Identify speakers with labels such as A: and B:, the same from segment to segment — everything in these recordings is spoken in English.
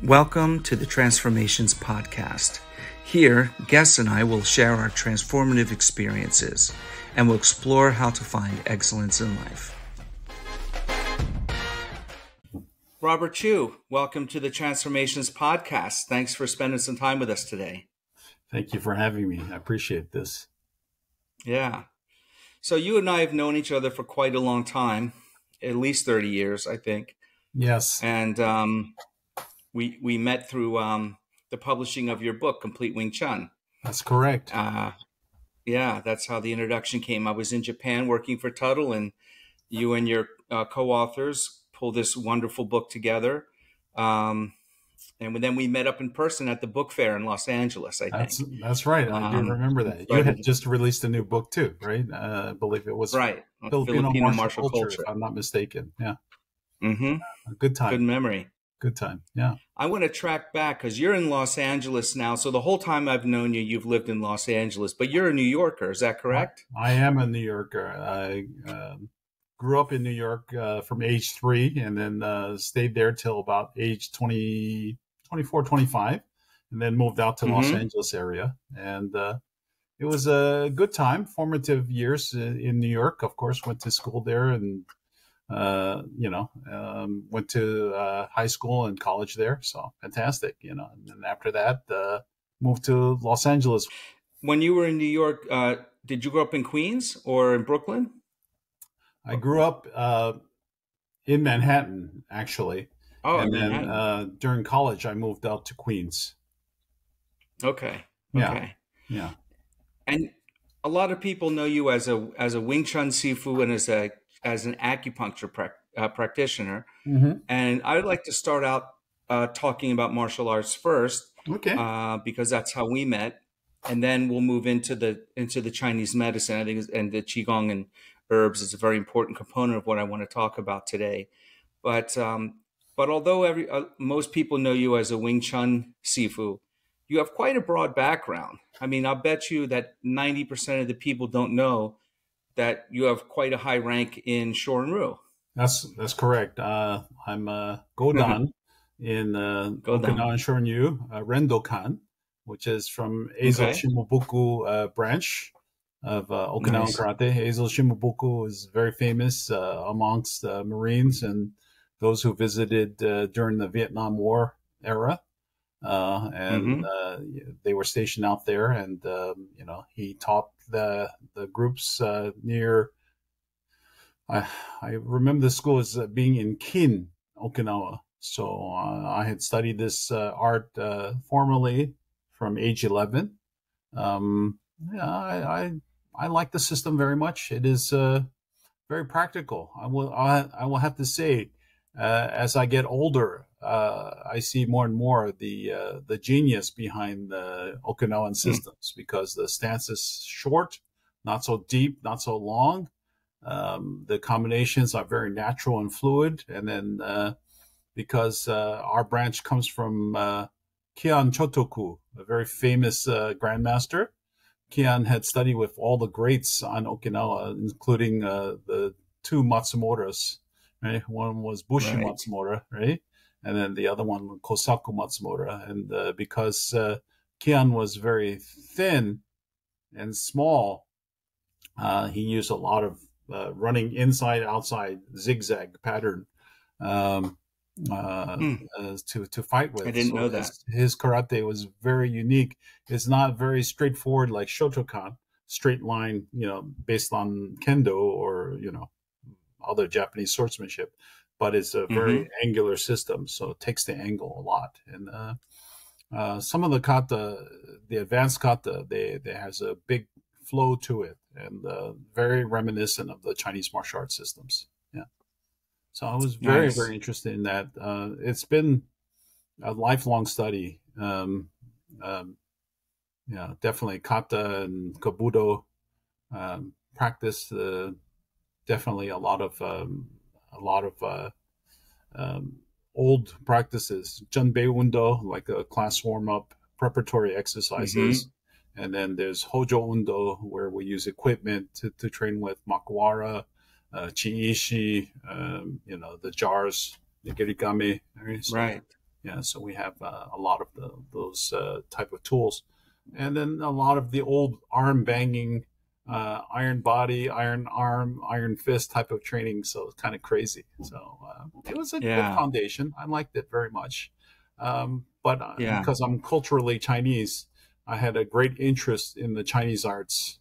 A: Welcome to the Transformations Podcast. Here, guests and I will share our transformative experiences and will explore how to find excellence in life. Robert Chu, welcome to the Transformations Podcast. Thanks for spending some time with us today.
B: Thank you for having me. I appreciate this.
A: Yeah. So you and I have known each other for quite a long time, at least 30 years, I think.
B: Yes.
A: And we met through the publishing of your book, Complete Wing Chun.
B: That's correct.
A: Yeah, that's how the introduction came. I was in Japan working for Tuttle, and you and your co-authors pulled this wonderful book together. And then we met up in person at the book fair in Los Angeles, I think.
B: That's right. I do remember that. You had just released a new book too, right? I believe it was Filipino martial culture, if I'm not mistaken. Yeah.
A: Mm-hmm.
B: Good time.
A: Good memory.
B: Good time. Yeah.
A: I want to track back because you're in Los Angeles now. So the whole time I've known you, you've lived in Los Angeles, but you're a New Yorker. Is that correct?
B: I am a New Yorker. I grew up in New York from age 3 and then stayed there till about age 24, 25, and then moved out to Los Angeles area. And it was a good time, formative years in New York. Of course, went to school there and went to high school and college there. So fantastic, And then after that, moved to Los Angeles.
A: When you were in New York, did you grow up in Queens or in Brooklyn?
B: I grew up in Manhattan, actually.
A: Oh,
B: and then during college, I moved out to Queens.
A: Okay.
B: Yeah.
A: Okay.
B: Yeah.
A: And a lot of people know you as a Wing Chun Sifu and as an acupuncture practitioner.
B: Mm-hmm.
A: And I would like to start out talking about martial arts first,
B: okay,
A: because that's how we met, and then we'll move into the Chinese medicine. I think, and the Qigong and herbs is a very important component of what I want to talk about today. But although most people know you as a Wing Chun Sifu, you have quite a broad background. I mean, I'll bet you that 90% of the people don't know that you have quite a high rank in Shorin-ryu.
B: That's correct. I'm a Godan in Okinawan Shorin-ryu, Rendokan, which is from Eizo Shimobuku branch of Okinawan karate. Eizo Shimobuku is very famous amongst Marines and those who visited during the Vietnam War era. They were stationed out there, and he taught the groups near. I remember the school as being in Kin, Okinawa. So I had studied this art formally from age 11. I like the system very much. It is very practical. I will have to say, as I get older, I see more and more the genius behind the Okinawan systems because the stance is short, not so deep, not so long. The combinations are very natural and fluid. And then because our branch comes from Kian Chotoku, a very famous grandmaster, Kian had studied with all the greats on Okinawa, including the 2 Matsumoto's. Right? One was Bushi Matsumoto, right? And then the other one, Kosaku Matsumoto. And because Kian was very thin and small, he used a lot of running inside, outside, zigzag pattern to fight with.
A: I didn't know that.
B: His karate was very unique. It's not very straightforward like Shotokan, straight line, based on kendo or, other Japanese swordsmanship, but it's a very angular system, so it takes the angle a lot. And some of the kata, the advanced kata, they has a big flow to it, and very reminiscent of the Chinese martial arts systems. Yeah, so I was very very interested in that. It's been a lifelong study. Definitely kata and kabuto practice. Definitely a lot of old practices, Junbei Undo, like a class warm-up, preparatory exercises. And then there's Hojo Undo, where we use equipment to train with Makuara, Chi-ishi, the jars, the Girigami.
A: Right.
B: Yeah, so we have a lot of those type of tools, and then a lot of the old arm banging, iron body, iron arm, iron fist type of training. So it's kind of crazy. So it was a good
A: Yeah.
B: foundation. I liked it very much. But
A: Yeah.
B: because I'm culturally Chinese, I had a great interest in the Chinese arts.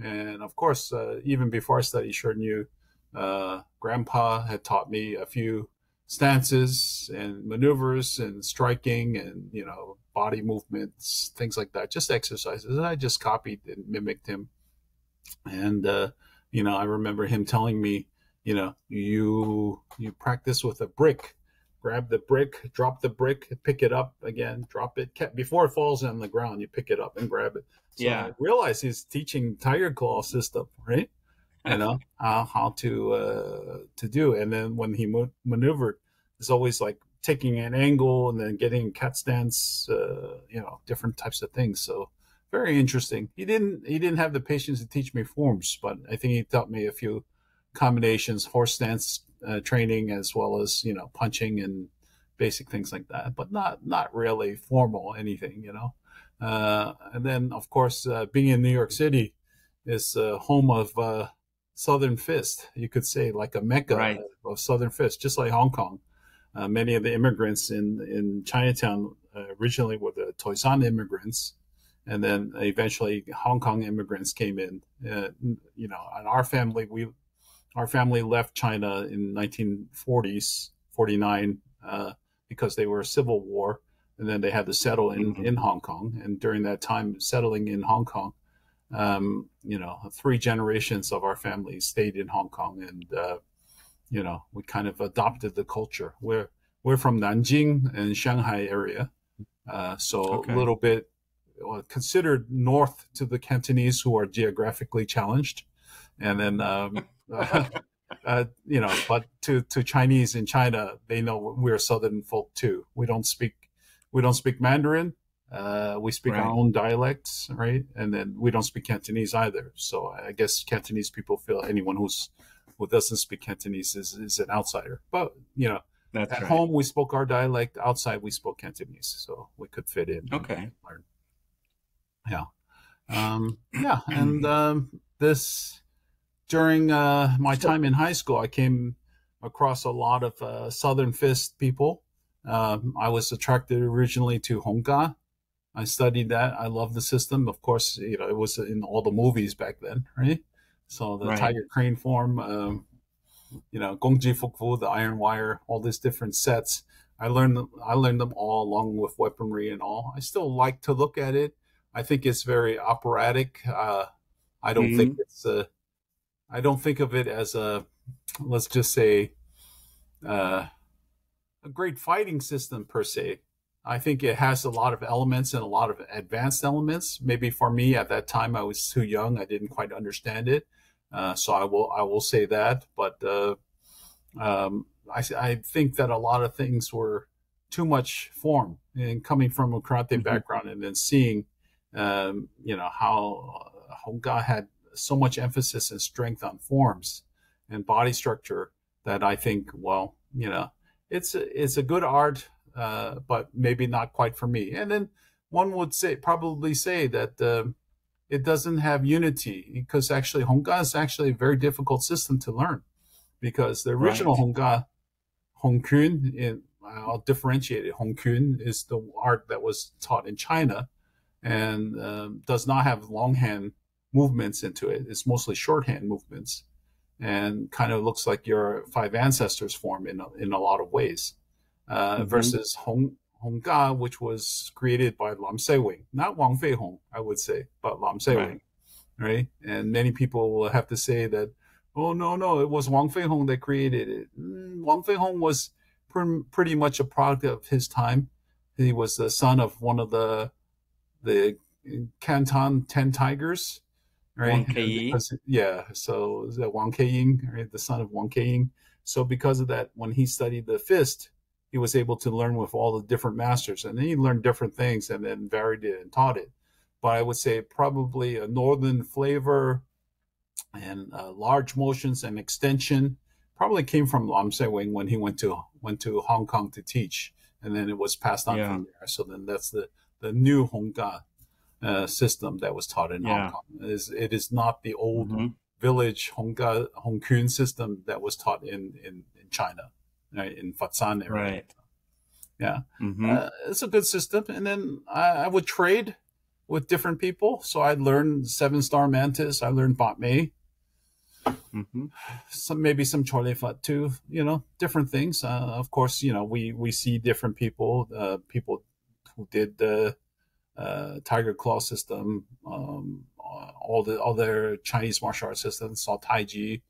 B: And of course, even before I studied Shorin-ryu, Grandpa had taught me a few stances and maneuvers and striking and, body movements, things like that, just exercises. And I just copied and mimicked him. And, I remember him telling me, you practice with a brick. Grab the brick, drop the brick, pick it up again, drop it. Before it falls on the ground, you pick it up and grab it. So I
A: Yeah.
B: realized he's teaching Tiger Claw system, right? How to do. And then when he maneuvered, it's always like taking an angle and then getting cat stance, different types of things. So very interesting. He didn't have the patience to teach me forms, but I think he taught me a few combinations, horse stance training, as well as punching and basic things like that, but not really formal anything. And then of course, being in New York City is home of Southern Fist. You could say like a mecca
A: Right.
B: of Southern Fist, just like Hong Kong. Many of the immigrants in Chinatown originally were the Toisan immigrants, and then eventually Hong Kong immigrants came in. And our family left China in 1940s, 49, because they were a civil war, and then they had to settle in Hong Kong. And during that time, settling in Hong Kong, 3 generations of our family stayed in Hong Kong, and we kind of adopted the culture. We're from Nanjing and Shanghai area, so a
A: Okay.
B: little bit considered north to the Cantonese, who are geographically challenged, and then but to Chinese in China, they know we're Southern folk too. We don't speak Mandarin. We speak our
A: Right.
B: own dialects, right? And then we don't speak Cantonese either. So I guess Cantonese people feel anyone who doesn't speak Cantonese is an outsider. But
A: That's
B: at
A: right.
B: home we spoke our dialect. Outside we spoke Cantonese, so we could fit in
A: Okay.
B: and learn. Yeah, yeah. And this during my
A: So,
B: time in high school, I came across a lot of Southern Fist people. I was attracted originally to Hongga. I studied that. I love the system. Of course, it was in all the movies back then, right? So the
A: right.
B: Tiger Crane form, Gongji Fukfu, the Iron Wire, all these different sets. I learned them all along with weaponry and all. I still like to look at it. I think it's very operatic. I don't think
A: Hmm.
B: I don't think of it as let's just say, a great fighting system per se. I think it has a lot of elements and a lot of advanced elements. Maybe for me at that time, I was too young. I didn't quite understand it. So I will say that. But I think that a lot of things were too much form. And coming from a karate
A: Hmm.
B: background and then seeing, how Honga had so much emphasis and strength on forms and body structure, that I think, well, it's a good art, but maybe not quite for me. And then one would probably say that it doesn't have unity, because actually Honga is actually a very difficult system to learn, because the original
A: Right.
B: Honga, Hongkyun, I'll differentiate it. Hongkyun is the art that was taught in China, and does not have longhand movements into it. It's mostly shorthand movements, and kind of looks like your 5 ancestors form in a lot of ways.
A: Hmm.
B: Versus Hongga, which was created by Lam Se-wing, not Wang Fei-hong, I would say, but Lam Se-wing,
A: Right.
B: right? And many people will have to say that, oh, no, it was Wang Fei-hong that created it. Wang Fei-hong was pretty much a product of his time. He was the son of one of the Canton 10 Tigers, right?
A: Wong
B: And
A: Kei.
B: because, yeah, so the Wang Keiying, right, the son of Wang Keiying. So because of that, when he studied the fist, he was able to learn with all the different masters, and then he learned different things and then varied it and taught it. But I would say probably a northern flavor and large motions and extension probably came from Lam Se-wing when he went to Hong Kong to teach, and then it was passed on
A: Yeah.
B: from there. So then that's the new Hongga system that was taught in Hong
A: Yeah.
B: Kong. It is not the old
A: Mm-hmm.
B: village Hongga Hongkuen system that was taught in China, right, in Fatsan area.
A: Right.
B: Yeah,
A: Mm-hmm.
B: it's a good system. And then I would trade with different people. So I learned 7-star Mantis. I learned Bat Mei.
A: Mm-hmm.
B: Maybe some Chole Fat too. Different things. Of course, we see different people. People who did the Tiger Claw system, all their Chinese martial arts systems, saw Taiji,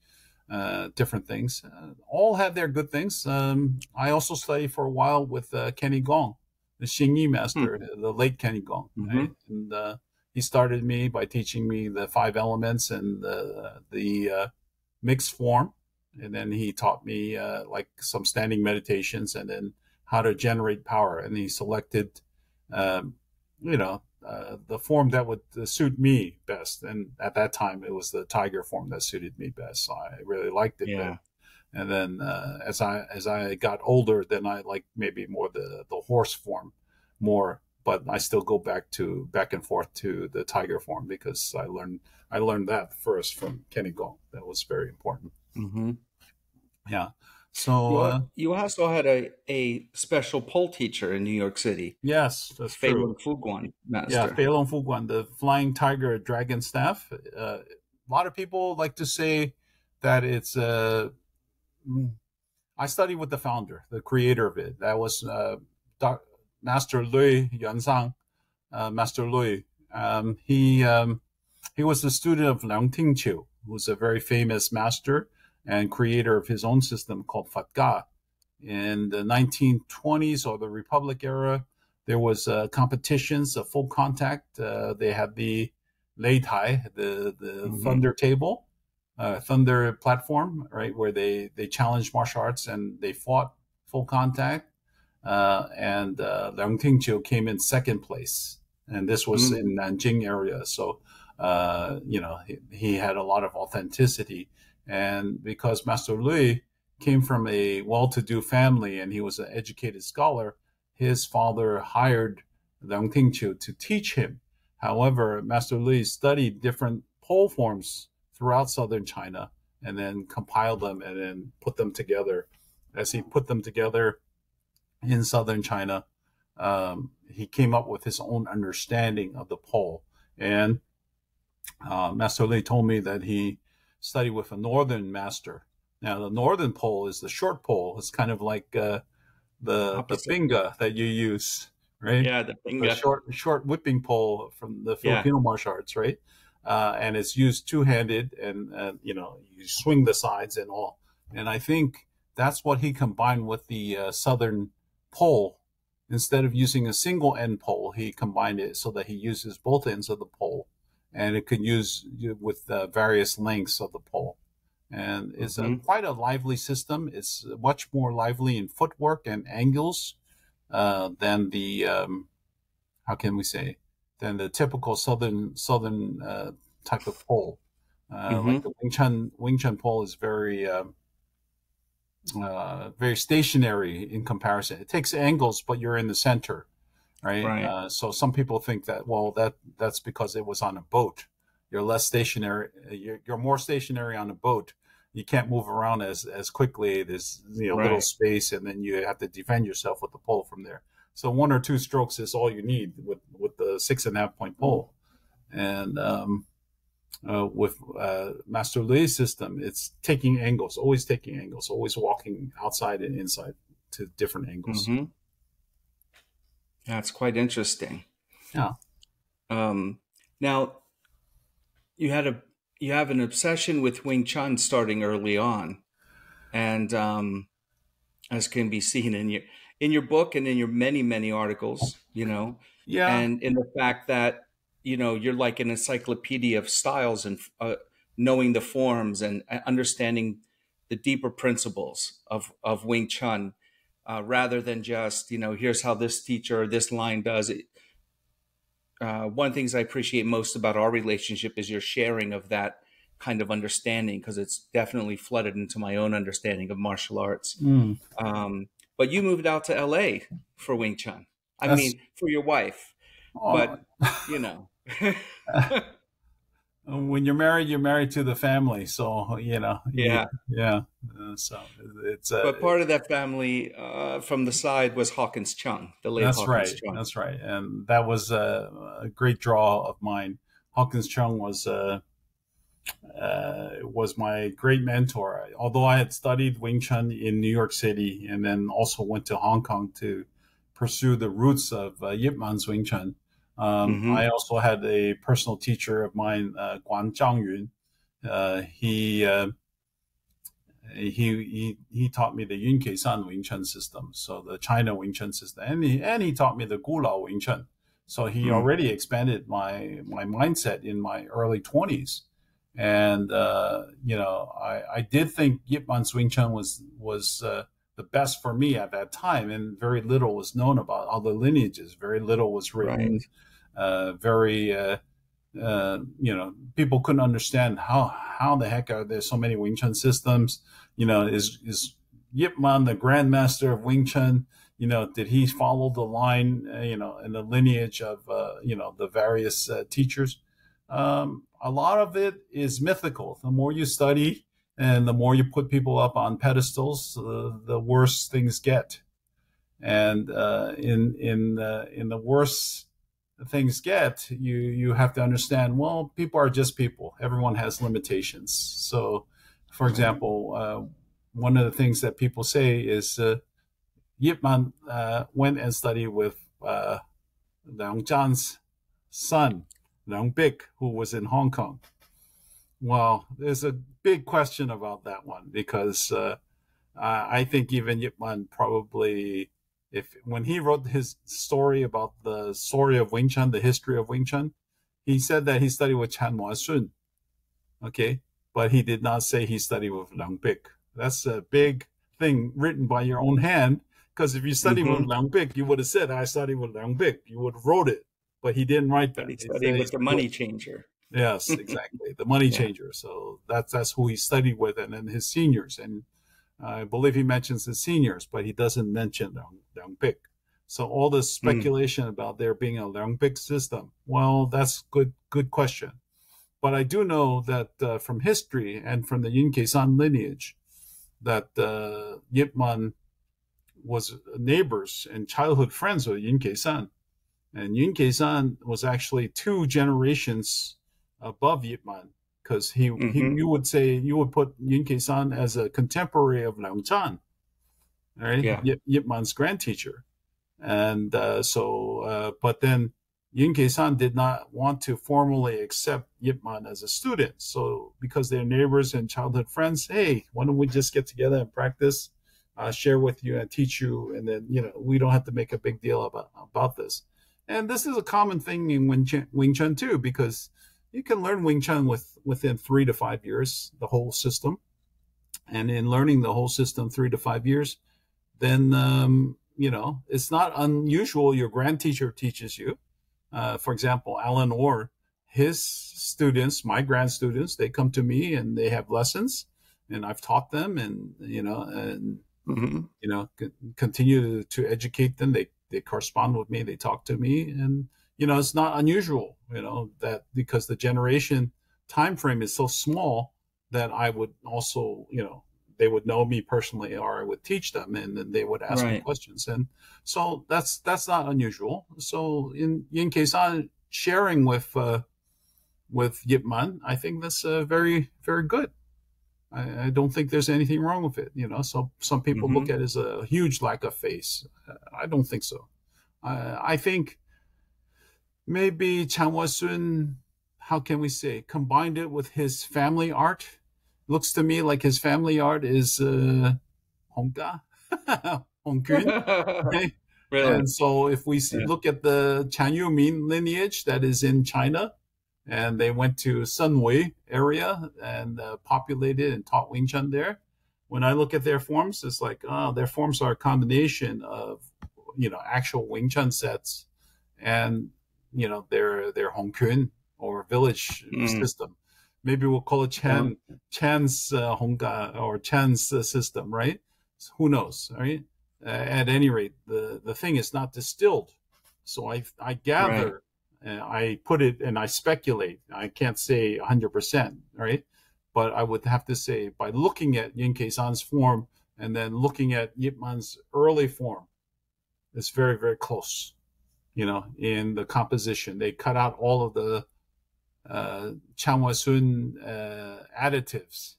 B: different things. All have their good things. I also studied for a while with Kenny Gong, the Hsing-i master, the late Kenny Gong.
A: Mm-hmm.
B: Right? And he started me by teaching me the 5 elements and the mixed form. And then he taught me like some standing meditations and then how to generate power. And he selected, the form that would suit me best. And at that time, it was the tiger form that suited me best. So I really liked it.
A: Yeah.
B: And then as I got older, then I liked maybe more the horse form more. But I still go back and forth to the tiger form because I learned that first from Kenny Gong. That was very important.
A: Mm-hmm.
B: Yeah. So
A: you also had a special pole teacher in New York City.
B: yes, that's
A: Fei
B: true.
A: Lung Fuguan master.
B: Yeah, Fei Long Fuguan, the flying tiger dragon staff. A lot of people like to say that it's. I studied with the founder, the creator of it. That was Master Lee Yuansang. Master Lee. He was a student of Leung Tingqiu, who's a very famous master and creator of his own system called Fatga. In the 1920s or the Republic era, there was competitions of full contact. They had the Lei Tai, the thunder table, thunder platform, right, where they challenged martial arts and they fought full contact. And Leung Tingqiu came in second place. And this was in Nanjing area. So, he had a lot of authenticity. And because Master Lui came from a well-to-do family and he was an educated scholar, his father hired Leung Tingqiu to teach him. However, Master Lui studied different pole forms throughout southern China and then compiled them and then put them together. As he put them together in southern China, he came up with his own understanding of the pole. And Master Lui told me that he studied with a northern master. Now, the northern pole is the short pole. It's kind of like the pinga that you use, right?
A: Yeah, the pinga.
B: The short whipping pole from the Filipino martial arts, right? And it's used two-handed, and you swing the sides and all. And I think that's what he combined with the southern pole. Instead of using a single end pole, he combined it so that he uses both ends of the pole, and it could use with various lengths of the pole. And it's quite a lively system. It's much more lively in footwork and angles than the than the typical southern type of pole. Like the Wing Chun pole is very very stationary in comparison. It takes angles, but you're in the center, right? So some people think that that's because it was on a boat. You're less stationary. You're more stationary on a boat. You can't move around as quickly. There's little space, and then you have to defend yourself with the pole from there. So 1 or 2 strokes is all you need with the 6.5 point pole. And with Master Lei's system, it's taking angles, always walking outside and inside to different angles.
A: Mm-hmm. That's quite interesting.
B: Yeah.
A: Now, you have an obsession with Wing Chun starting early on, and as can be seen in your book and in your many articles,
B: Yeah.
A: and in the fact that you're like an encyclopedia of styles and knowing the forms and understanding the deeper principles of Wing Chun, rather than just here's how this teacher or this line does it. One of the things I appreciate most about our relationship is your sharing of that kind of understanding, because it's definitely flooded into my own understanding of martial arts. but you moved out to L.A. for Wing Chun. I
B: That's
A: mean, for your wife,
B: oh,
A: but you know.
B: when you're married to the family. So
A: Yeah.
B: yeah. So it's
A: But part of that family from the side was Hawkins Cheung, the late
B: that's
A: Hawkins
B: right.
A: Cheung.
B: That's right. And that was a great draw of mine. Hawkins Cheung was my great mentor. Although I had studied Wing Chun in New York City and then also went to Hong Kong to pursue the roots of Yip Man's Wing Chun.
A: Hmm.
B: I also had a personal teacher of mine, Kwan Jong-Yuen. He he taught me the Yun Kei San Wing Chun system, so the China Wing Chun system, and he taught me the Gulao Wing Chun. So he
A: Mm.
B: already expanded my mindset in my early 20s, and I did think Yip Man's Wing Chun was the best for me at that time, and very little was known about other lineages. Very little was
A: Right.
B: written. Very people couldn't understand how the heck are there so many Wing Chun systems. Is Yip Man the grandmaster of Wing Chun? Did he follow the line, in the lineage of, the various teachers? A lot of it is mythical. The more you study and the more you put people up on pedestals, the worse things get. And in the worse things get, you have to understand. Well, people are just people. Everyone has limitations. So, for
A: Right.
B: example, one of the things that people say is Yip Man went and studied with Leung Chan's son, Leung Bik, who was in Hong Kong. Well, there's a big question about that one because I think even Yip Man probably, if when he wrote his story about the story of Wing Chun, the history of Wing Chun, he said that he studied with Chan Mo Sun, okay, but he did not say he studied with Leung Bik. That's a big thing written by your own hand. Because if you studied with
A: Hmm.
B: Leung Bik, you would have said, "I studied with Leung Bik." You would have wrote it, but he didn't write
A: But
B: that.
A: he
B: He said
A: studied
B: he
A: with the
B: studied with
A: money changer.
B: yes, exactly, the money
A: Yeah.
B: changer. So that's who he studied with, and then his seniors. And I believe he mentions the seniors, but he doesn't mention Leung Bik. So all this
A: Mm.
B: speculation about there being a Leung Bik system, well, that's good question. But I do know that from history and from the Yin San lineage, that Yip Man was neighbors and childhood friends with Yin San. And Yun San was actually two generations above Yip Man because
A: Hmm.
B: you would put Yun San as a contemporary of Leung Chan, right?
A: Yeah.
B: Yip Man's grand teacher. And but then Yun San did not want to formally accept Yip Man as a student. So because they're neighbors and childhood friends, hey, why don't we just get together and practice, share with you and teach you, and then we don't have to make a big deal about this. And this is a common thing in Wing Chun too, because you can learn Wing Chun within 3 to 5 years, the whole system. And in learning the whole system 3 to 5 years, then it's not unusual. Your grand teacher teaches you. For example, Alan Orr, his students, my grand students, they come to me and they have lessons, and I've taught them, and
A: Hmm.
B: continue to educate them. They correspond with me, they talk to me, and it's not unusual. That because the generation time frame is so small that I would also they would know me personally, or I would teach them, and then they would ask me
A: Right.
B: questions, and so that's not unusual. So in case I'm sharing with Yip Man, I think that's very very good. I don't think there's anything wrong with it. So some people look
A: Hmm.
B: at it as a huge lack of faith. I don't think so. I think maybe Chan Sun, how can we say, combined it with his family art. Looks to me like his family art is Hongga, Hongkun. Okay?
A: Really?
B: And so if we
A: Yeah.
B: look at the Chan Yumin lineage that is in China, and they went to Sunwei area and populated and taught Wing Chun there. When I look at their forms, it's like their forms are a combination of actual Wing Chun sets and their Hongkun or village
A: Mm.
B: system. Maybe we'll call it
A: Yeah.
B: Chan's Hongga or Chan's system, right? So who knows, right? at any rate, the thing is not distilled. So I
A: Right.
B: gather, I put it, and I speculate. I can't say 100%, right? But I would have to say, by looking at Yin Ke San's form and then looking at Yip Man's early form, it's very, very close, in the composition. They cut out all of the Changwa-sun additives,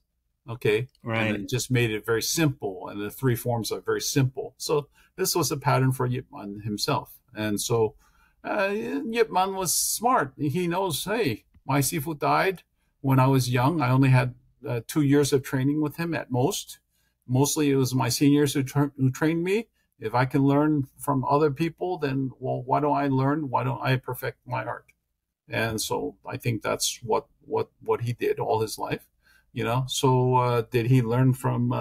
B: okay, and
A: Right.
B: then just made it very simple. And the three forms are very simple. So this was a pattern for Yip Man himself. And so Yip Man was smart. He knows, hey, my Sifu died when I was young. I only had 2 years of training with him at most. Mostly it was my seniors who trained me. If I can learn from other people, then, well, why don't I learn? Why don't I perfect my art? And so I think that's what he did all his life, So did he learn from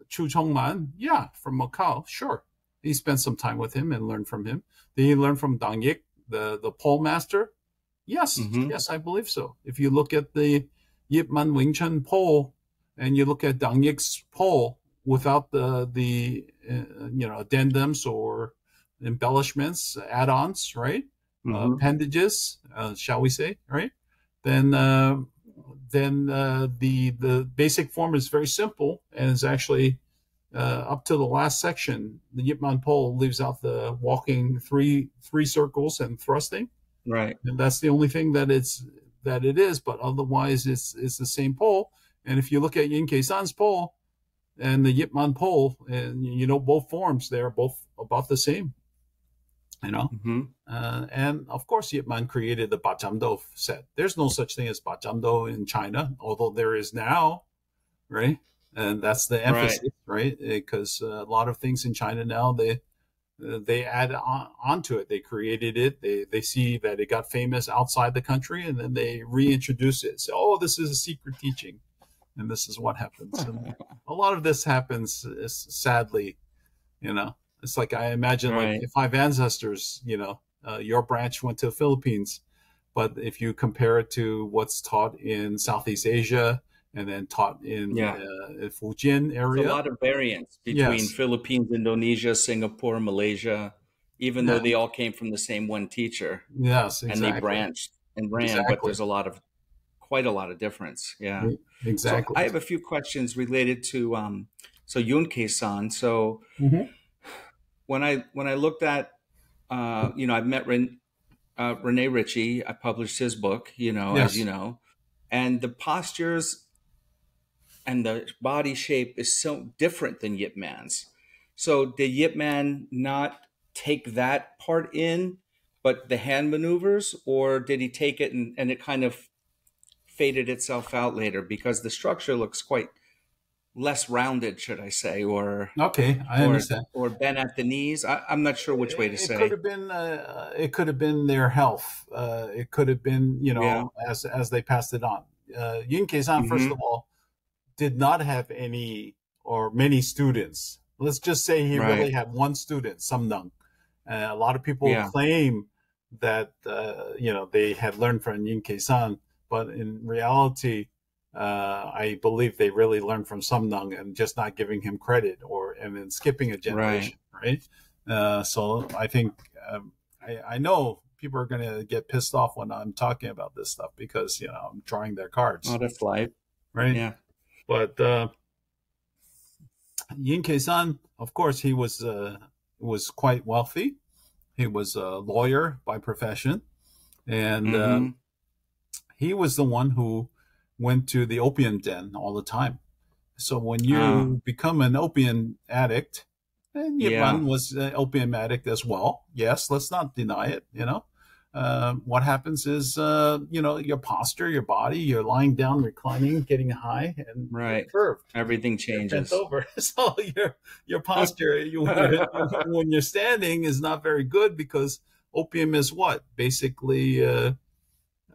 B: Chu Chongman? Yeah, from Macau, sure. He spent some time with him and learned from him. Did he learn from Dang Yik, the pole master? Yes,
A: Mm-hmm.
B: yes, I believe so. If you look at the Yip Man Wing Chun pole and you look at Dang Yik's pole without the addendums or embellishments, add-ons, right?
A: Mm-hmm.
B: Appendages, shall we say, right? Then the basic form is very simple and is actually up to the last section. The Yip Man pole leaves out the walking three circles and thrusting,
A: Right.
B: and that's the only thing that it is. But otherwise, it's the same pole. And if you look at Yin Ke San's pole and the Yip Man pole, and both forms, they're both about the same.
A: Mm-hmm.
B: And of course, Yip Man created the Bachamdo set. There's no such thing as Bachamdo in China, although there is now, right? And that's the
A: Right.
B: emphasis, right? Because a lot of things in China now, they add onto it. They created it. They see that it got famous outside the country, and then they reintroduce it. So, oh, this is a secret teaching, and this is what happens. And a lot of this happens, sadly, It's like, I imagine, like,
A: Right.
B: if 5 ancestors, your branch went to the Philippines, but if you compare it to what's taught in Southeast Asia and then taught in
A: Yeah.
B: Fujian
A: There's a
B: area,
A: lot of variance between
B: yes,
A: Philippines, Indonesia, Singapore, Malaysia, even though
B: yeah,
A: they all came from the same one teacher
B: yes,
A: and they
B: exactly,
A: branched and ran, but
B: exactly,
A: there's quite a lot of difference. Yeah. So I
B: exactly.
A: have a few questions related to so Yunke-san. So
B: Hmm.
A: when I looked at I've met Rene Ritchie. I published his book, as you
B: Yes.
A: know, and the postures and the body shape is so different than Yip Man's. So did Yip Man not take that part in, but the hand maneuvers, or did he take it and it kind of faded itself out later because the structure looks quite less rounded, should I say, or
B: Okay, I
A: or
B: understand.
A: or bent at the knees? I'm not sure which way to
B: It could
A: say.
B: have been their health. It could have been,
A: Yeah.
B: as they passed it on. Yin Keizan, first
A: Mm-hmm.
B: of all, did not have any or many students. Let's just say he really
A: Right.
B: had one student, Samnung. A lot of people
A: Yeah.
B: claim that they had learned from Yin Keizan, but in reality, I believe they really learned from Samnung and just not giving him credit, and then skipping a
A: Right.
B: generation, right? So I think I know people are going to get pissed off when I'm talking about this stuff because I'm drawing their
A: Oh,
B: cards,
A: that's life.
B: right?
A: Yeah.
B: But Yin Kei-san, of course, he was quite wealthy. He was a lawyer by profession, and
A: Mm-hmm.
B: he was the one who went to the opium den all the time. So when
A: Ah,
B: you become an opium addict, and Yip
A: yeah.
B: Man was an opium addict as well. Yes, let's not deny it. What happens is, your posture, your body, you're lying down, reclining, getting high, and you're
A: Right.
B: curved.
A: Everything
B: You're bent
A: changes.
B: over. So your posture, when you're standing, is not very good because opium is what? Basically,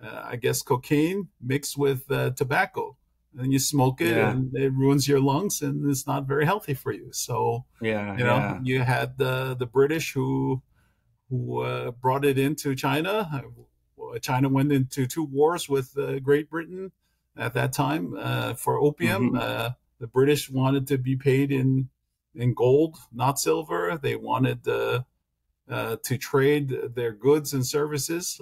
B: I guess cocaine mixed with tobacco. And you smoke it,
A: Yeah.
B: and it ruins your lungs, and it's not very healthy for you. So,
A: Yeah. Yeah.
B: you had the British who brought it into China. China went into 2 wars with Great Britain at that time for opium.
A: Mm-hmm.
B: The British wanted to be paid in in gold, not silver. They wanted to trade their goods and services,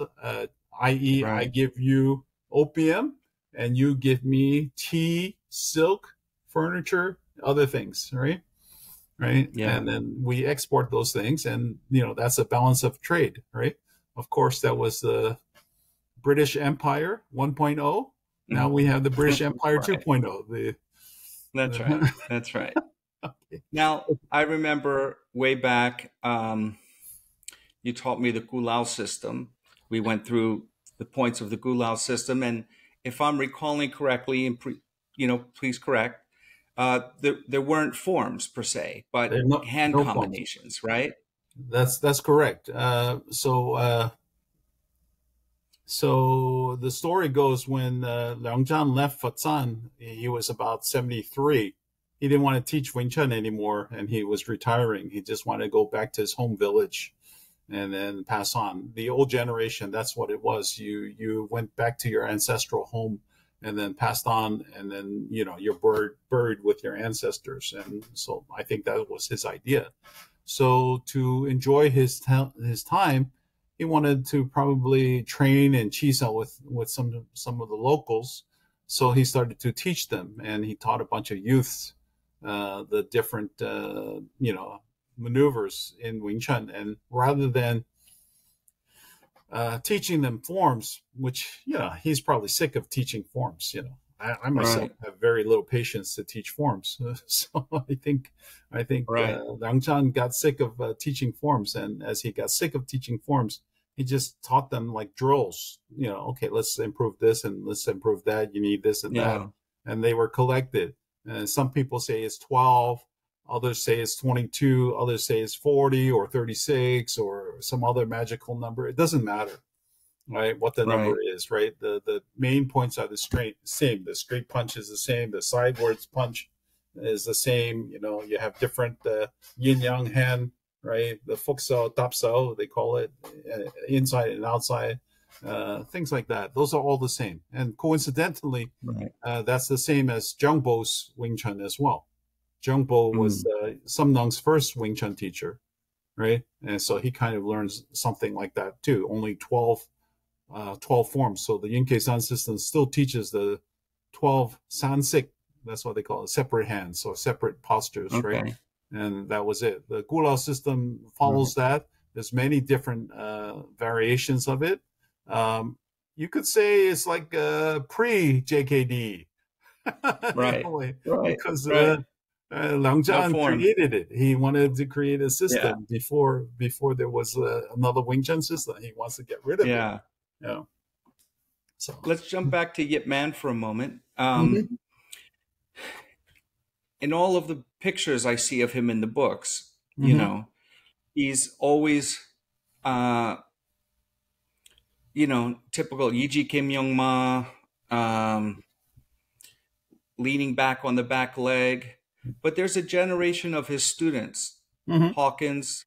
B: i.e., I
A: Right.
B: give you opium and you give me tea, silk, furniture, other things, right? Right.
A: Yeah.
B: And then we export those things, and that's a balance of trade, right? Of course, that was the British Empire 1.0. Now we have the British Empire
A: Right.
B: 2.0. The,
A: That's right.
B: the
A: That's right. Now, I remember way back, you taught me the Gulao system. We went through the points of the Gulao system, and if I'm recalling correctly, and please correct, there weren't forms per se, but
B: There's
A: hand
B: no forms.
A: combinations, right?
B: That's correct. So the story goes, when Leung Zhan left Fazan, he was about 73. He didn't want to teach Wing Chun anymore, and he was retiring. He just wanted to go back to his home village and then pass on. The old generation, that's what it was. You went back to your ancestral home and then passed on, and then you're buried with your ancestors. And so I think that was his idea. So to enjoy his time, he wanted to probably train and chisa with some of the locals. So he started to teach them, and he taught a bunch of youths the different maneuvers in Wing Chun. And rather than teaching them forms, which he's probably sick of teaching forms. I myself
A: Right.
B: have very little patience to teach forms. So I think
A: Right.
B: Liang Chan got sick of teaching forms, and as he got sick of teaching forms, he just taught them like drills. Okay, let's improve this and let's improve that. You need this and that,
A: Yeah.
B: and they were collected. Some people say it's 12, others say it's 22, others say it's 40 or 36 or some other magical number. It doesn't matter, right? What the number
A: Right.
B: is, right? The main points are the same. The straight punch is the same. The sidewards punch is the same. You have different yin yang hand, right? The fuksao, tapsao, they call it, inside and outside, things like that. Those are all the same. And coincidentally,
A: Right.
B: that's the same as Zhengbo's Wing Chun as well. Zhengbo was
A: Mm.
B: Sum Nung's first Wing Chun teacher, right? And so he kind of learns something like that too. Only 12 forms. So the Yin Kei San system still teaches the 12 Sansik. That's what they call it, separate hands, so separate postures, right?
A: Okay.
B: And that was it. The Gulao system
A: Right.
B: follows that. There's many different variations of it. You could say it's like pre-JKD,
A: Right. Right.
B: because
A: Right.
B: Liang
A: No
B: Zhan
A: form.
B: created it. He wanted to create a
A: Yeah.
B: system before there was another Wing Chun system. He wants to get rid of it.
A: Yeah.
B: So
A: Let's jump back to Yip Man for a moment.
B: Mhm.
A: In all of the pictures I see of him in the books,
B: Mhm.
A: he's always, typical Yiji Kim Young Ma, leaning back on the back leg. But there's a generation of his students,
B: Mhm.
A: Hawkins,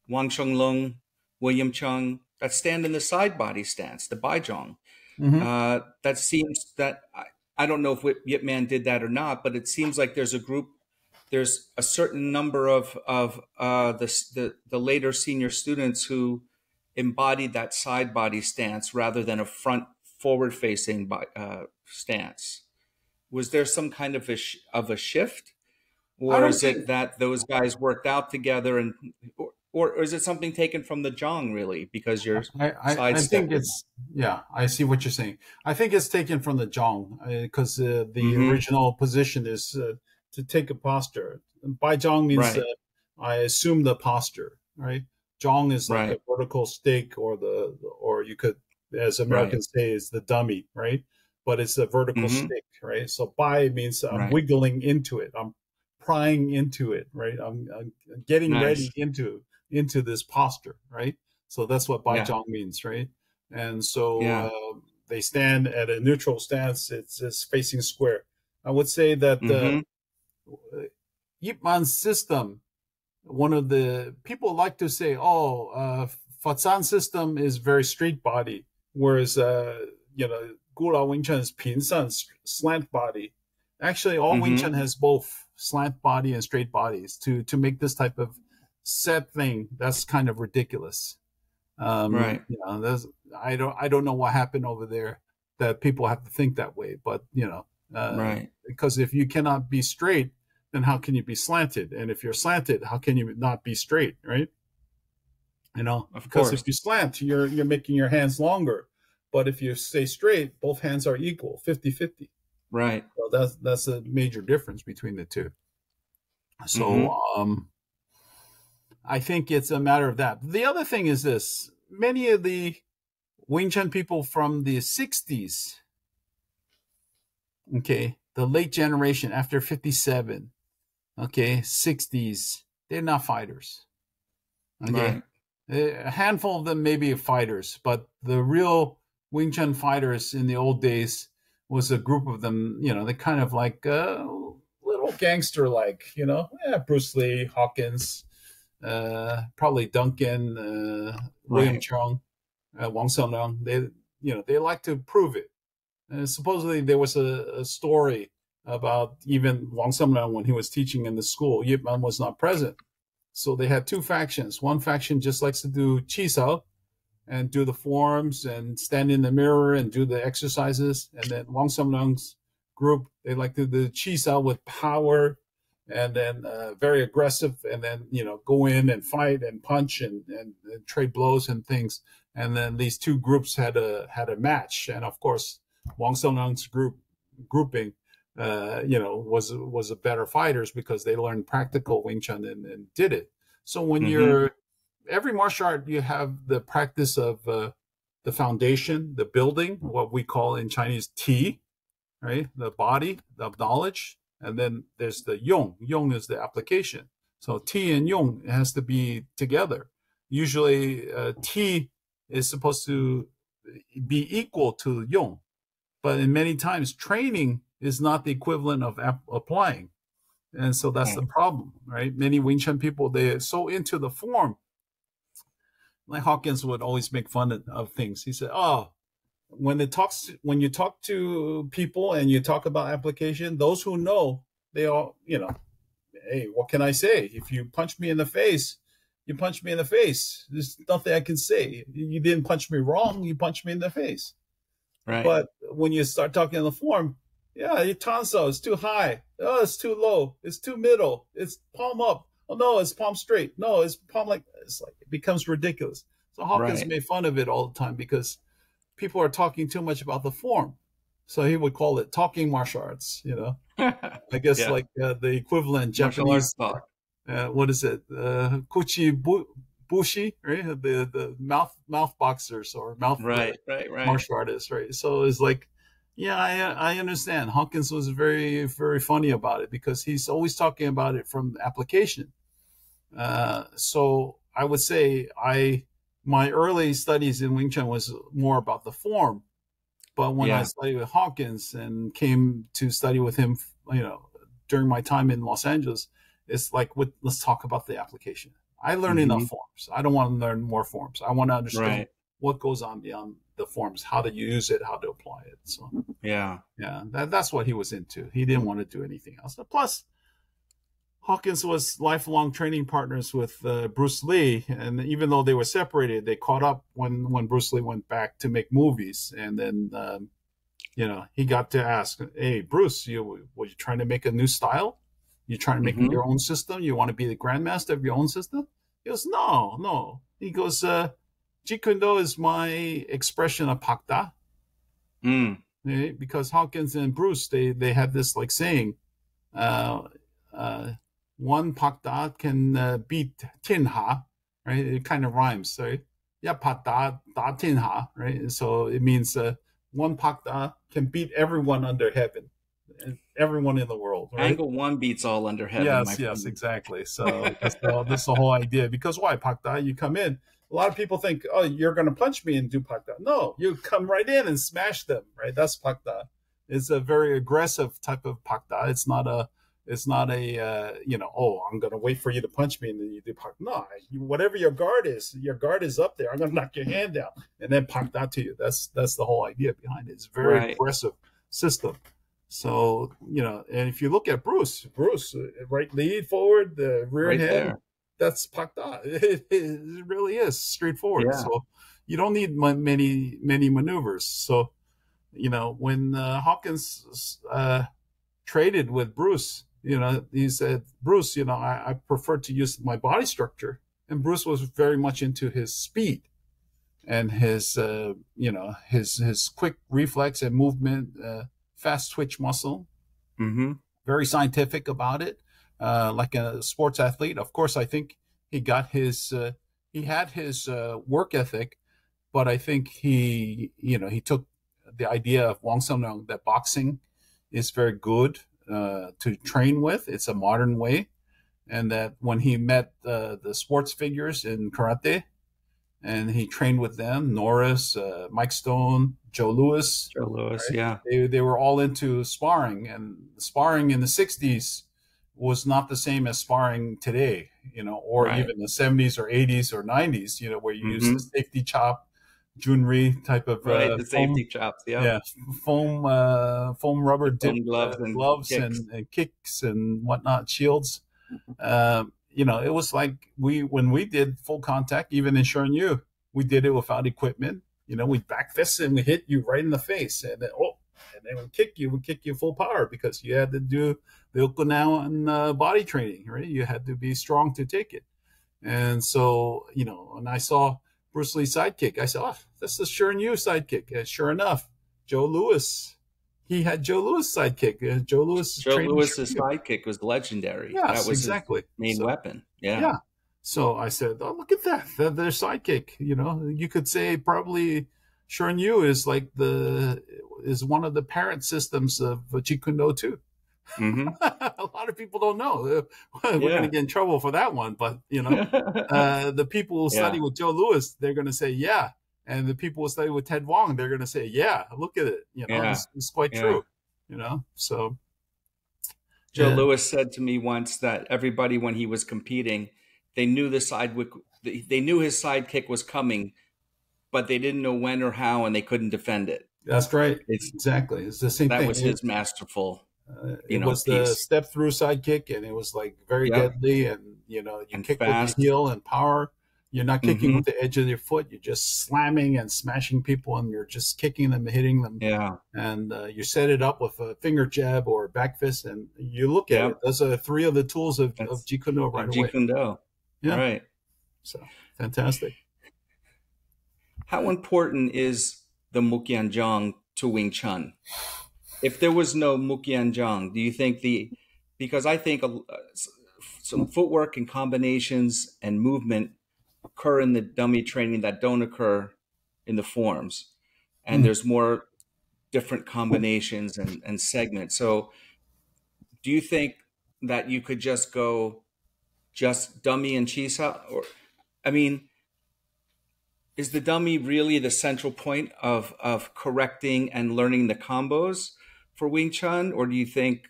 A: Wong Shung Leung, William Chung, that stand in the side body stance, the Baizhong.
B: Mhm.
A: That seems that I don't know if Yip Man did that or not, but it seems like there's a certain number of the later senior students who embodied that side body stance rather than a front forward facing stance. Was there some kind of a shift,
B: I
A: or
B: don't
A: is
B: think.
A: it that those guys worked out together, and or is it something taken from the Zhang really because you're
B: I think
A: sidestepping?
B: it's, yeah. I see what you're saying. I think it's taken from the Zhong, because the
A: Mm-hmm.
B: original position is to take a posture. Bai Zhong means
A: Right.
B: I assume the posture, right? Zhong is like a
A: Right.
B: vertical stake, or you could, as
A: Right.
B: Americans say, is the dummy, right? But it's a vertical
A: Mm-hmm.
B: stick, right? So Bai means I'm
A: Right.
B: wiggling into it. I'm prying into it, right? I'm getting ready
A: Nice.
B: into this posture, right? So that's what
A: Yeah.
B: Baizhong means, right? And so
A: Yeah.
B: they stand at a neutral stance. It's facing square. I would say that
A: Mm-hmm.
B: Yip Man's system, one of the people like to say, oh, Fatsan system is very straight body, whereas Gula Wing Chun is Pinsan, slant body. Actually, all Wing
A: Mm-hmm.
B: Chun has both slant body and straight bodies to make this type of set thing. That's kind of ridiculous.
A: Right.
B: You know, I don't know what happened over there that people have to think that way, but you know,
A: Right.
B: because if you cannot be straight, then how can you be slanted? And if you're slanted, how can you not be straight, right? You know,
A: Of
B: because
A: course.
B: if you slant, you're making your hands longer. But if you stay straight, both hands are equal, 50-50.
A: Right.
B: So that's a major difference between the two. So
A: Mm-hmm.
B: I think it's a matter of that. The other thing is this: many of the Wing Chun people from the 60s, okay, the late generation after 57, okay, 60s, they're not fighters. Okay.
A: Right.
B: A handful of them may be fighters, but the real Wing Chun fighters in the old days was a group of them, you know, they kind of like little gangster like, you know, Bruce Lee, Hawkins, probably Duncan, William
A: Right.
B: Cheung, Wong Shung Leung. They like to prove it. And supposedly there was a story about even Wong Shung Leung when he was teaching in the school. Yip Man was not present. So they had two factions. One faction just likes to do Qisao and do the forms and stand in the mirror and do the exercises. And then Wong Shung Leung's group, they like to do Qisao with power and then very aggressive, and then, you know, go in and fight and punch and trade blows and things. And then these two groups had a match. And of course, Wong Shung Leung's grouping was a better fighters because they learned practical Wing Chun and did it. So when
A: Mm-hmm.
B: every martial art, you have the practice of the foundation, the building, what we call in Chinese Ti, right? The body of knowledge. And then there's the Yong. Yong is the application. So Ti and Yong has to be together. Usually Ti is supposed to be equal to Yong. But in many times, training is not the equivalent of applying. And so that's the
A: Right.
B: problem, right? Many Wing Chun people, they're so into the form. Like Hawkins would always make fun of things. He said, "Oh, when you talk to people and you talk about application, those who know, they all, you know, hey, what can I say? If you punch me in the face, you punch me in the face. There's nothing I can say. You didn't punch me wrong. You punched me in the face."
A: Right.
B: But when you start talking in the form, yeah, your tonsil is too high. Oh, it's too low. It's too middle. It's palm up. Oh no, it's palm straight. No, it's palm like it's like it becomes ridiculous. So Hawkins
A: Right.
B: made fun of it all the time because people are talking too much about the form. So he would call it talking martial arts. You know, I guess
A: Yeah.
B: like the equivalent
A: Martial arts
B: Japanese.
A: talk.
B: What is it? Bushi, right? The mouth boxers or mouth
A: Right. Right. Right.
B: martial artists, right? So it's like, yeah, I understand. Hawkins was very, very funny about it because he's always talking about it from application. So I would say my early studies in Wing Chun was more about the form, but when I
A: Yeah.
B: studied with Hawkins and came to study with him, you know, during my time in Los Angeles, it's like, let's talk about the application. I learned enough
A: Mm-hmm.
B: forms. I don't want to learn more forms. I want to understand
A: Right.
B: what goes on beyond the forms, how to use it, how to apply it. So
A: Yeah.
B: yeah, that's what he was into. He didn't want to do anything else. Plus, Hawkins was lifelong training partners with Bruce Lee, and even though they were separated, they caught up when Bruce Lee went back to make movies, and then he got to ask, "Hey, Bruce, were you trying to make a new style? You trying to make
A: Mm-hmm.
B: your own system? You want to be the grandmaster of your own system?" He goes, "No, no." He goes, "Jeet Kune Do is my expression of Pakda."
A: Mm.
B: Because Hawkins and Bruce, they had this like saying, uh, uh, one Pakda can beat Tinha, right? It kind of rhymes, right? Yeah, Pakda da Tinha, right? So it means one Pakda can beat everyone under heaven, everyone in the world, right?
A: Angle one beats all under heaven, my
B: Yes,
A: friend.
B: exactly. So that's the whole idea. Because why, Pakda? You come in. A lot of people think, oh, you're going to punch me and do Pakda. No, you come right in and smash them, right? That's Pakda. It's a very aggressive type of Pakda. It's not a oh, I'm going to wait for you to punch me and then you do Pakda. No, whatever your guard is up there. I'm going to knock your hand down and then Pakda to you. That's the whole idea behind it. It's a very
A: Right.
B: aggressive system. So, and if you look at Bruce, right lead forward, the rear
A: Right
B: head,
A: there.
B: that's pakda. It really is straightforward.
A: Yeah.
B: So you don't need many maneuvers. So, when Hawkins traded with Bruce, he said, Bruce, I prefer to use my body structure. And Bruce was very much into his speed and his, his quick reflex and movement, fast twitch muscle,
A: Mm-hmm.
B: very scientific about it, like a sports athlete. Of course, I think he got he had his work ethic, but I think he took the idea of Wong Shung Leung that boxing is very good to train with. It's a modern way, and that when he met the sports figures in karate, and he trained with them, Norris, Mike Stone, Joe Louis.
A: Joe Louis,
B: Right?
A: yeah.
B: They were all into sparring, and sparring in the 60s was not the same as sparring today, or
A: Right.
B: even the 70s or 80s or 90s, where you use
A: Mm-hmm.
B: the safety chop, Junri type of
A: Right, the safety
B: foam,
A: chops, yeah.
B: yeah, foam rubber
A: Foam
B: dip
A: gloves and
B: gloves
A: kicks.
B: and kicks and whatnot, shields. It was like when we did full contact, even in Shorin-ryu, we did it without equipment. We back fist and we hit you right in the face, and then we kick you full power because you had to do the Okinawan body training, right? You had to be strong to take it. And so, and I saw Bruce Lee's sidekick. I said, oh, that's the Shorin-ryu sidekick. And sure enough, Joe Louis, he had Joe Louis sidekick. Joe Louis
A: Joe
B: trained
A: Louis's
B: Shorin-ryu.
A: sidekick was legendary.
B: Yes,
A: That was his
B: exactly.
A: main
B: So,
A: weapon. Yeah.
B: yeah. So I said, oh, look at that. Their sidekick. You could say probably Shorin-ryu is is one of the parent systems of Jeet Kune Do too.
A: Mm-hmm.
B: A lot of people don't know. We're going to get in trouble for that one, but the people who study with Joe Louis, they're going to say yeah, and the people who study with Ted Wong, they're going to say yeah. Look at it. It's quite true. So
A: Joe Louis said to me once that everybody, when he was competing, they knew his sidekick was coming, but they didn't know when or how, and they couldn't defend it.
B: That's right. Exactly. It's the same thing.
A: That was his masterful.
B: It was
A: piece.
B: the step through sidekick, and it was like very deadly, and you kick fast with the heel and power. You're not kicking with the edge of your foot. You're just slamming and smashing people, and you're just kicking them and hitting them.
A: Yeah.
B: And you set it up with a finger jab or a back fist, and you look at it. Those are three of the tools of Jeet Kune Do right away.
A: Jeet Kune Do. Yeah. Right.
B: So fantastic.
A: How important is the Mook Yan Jong to Wing Chun? If there was no Mook Yan Jong, do you think because I think some footwork and combinations and movement occur in the dummy training that don't occur in the forms. And there's more different combinations and segments. So do you think that you could just go dummy and chisa? Or, is the dummy really the central point of correcting and learning the combos for Wing Chun? Or do you think,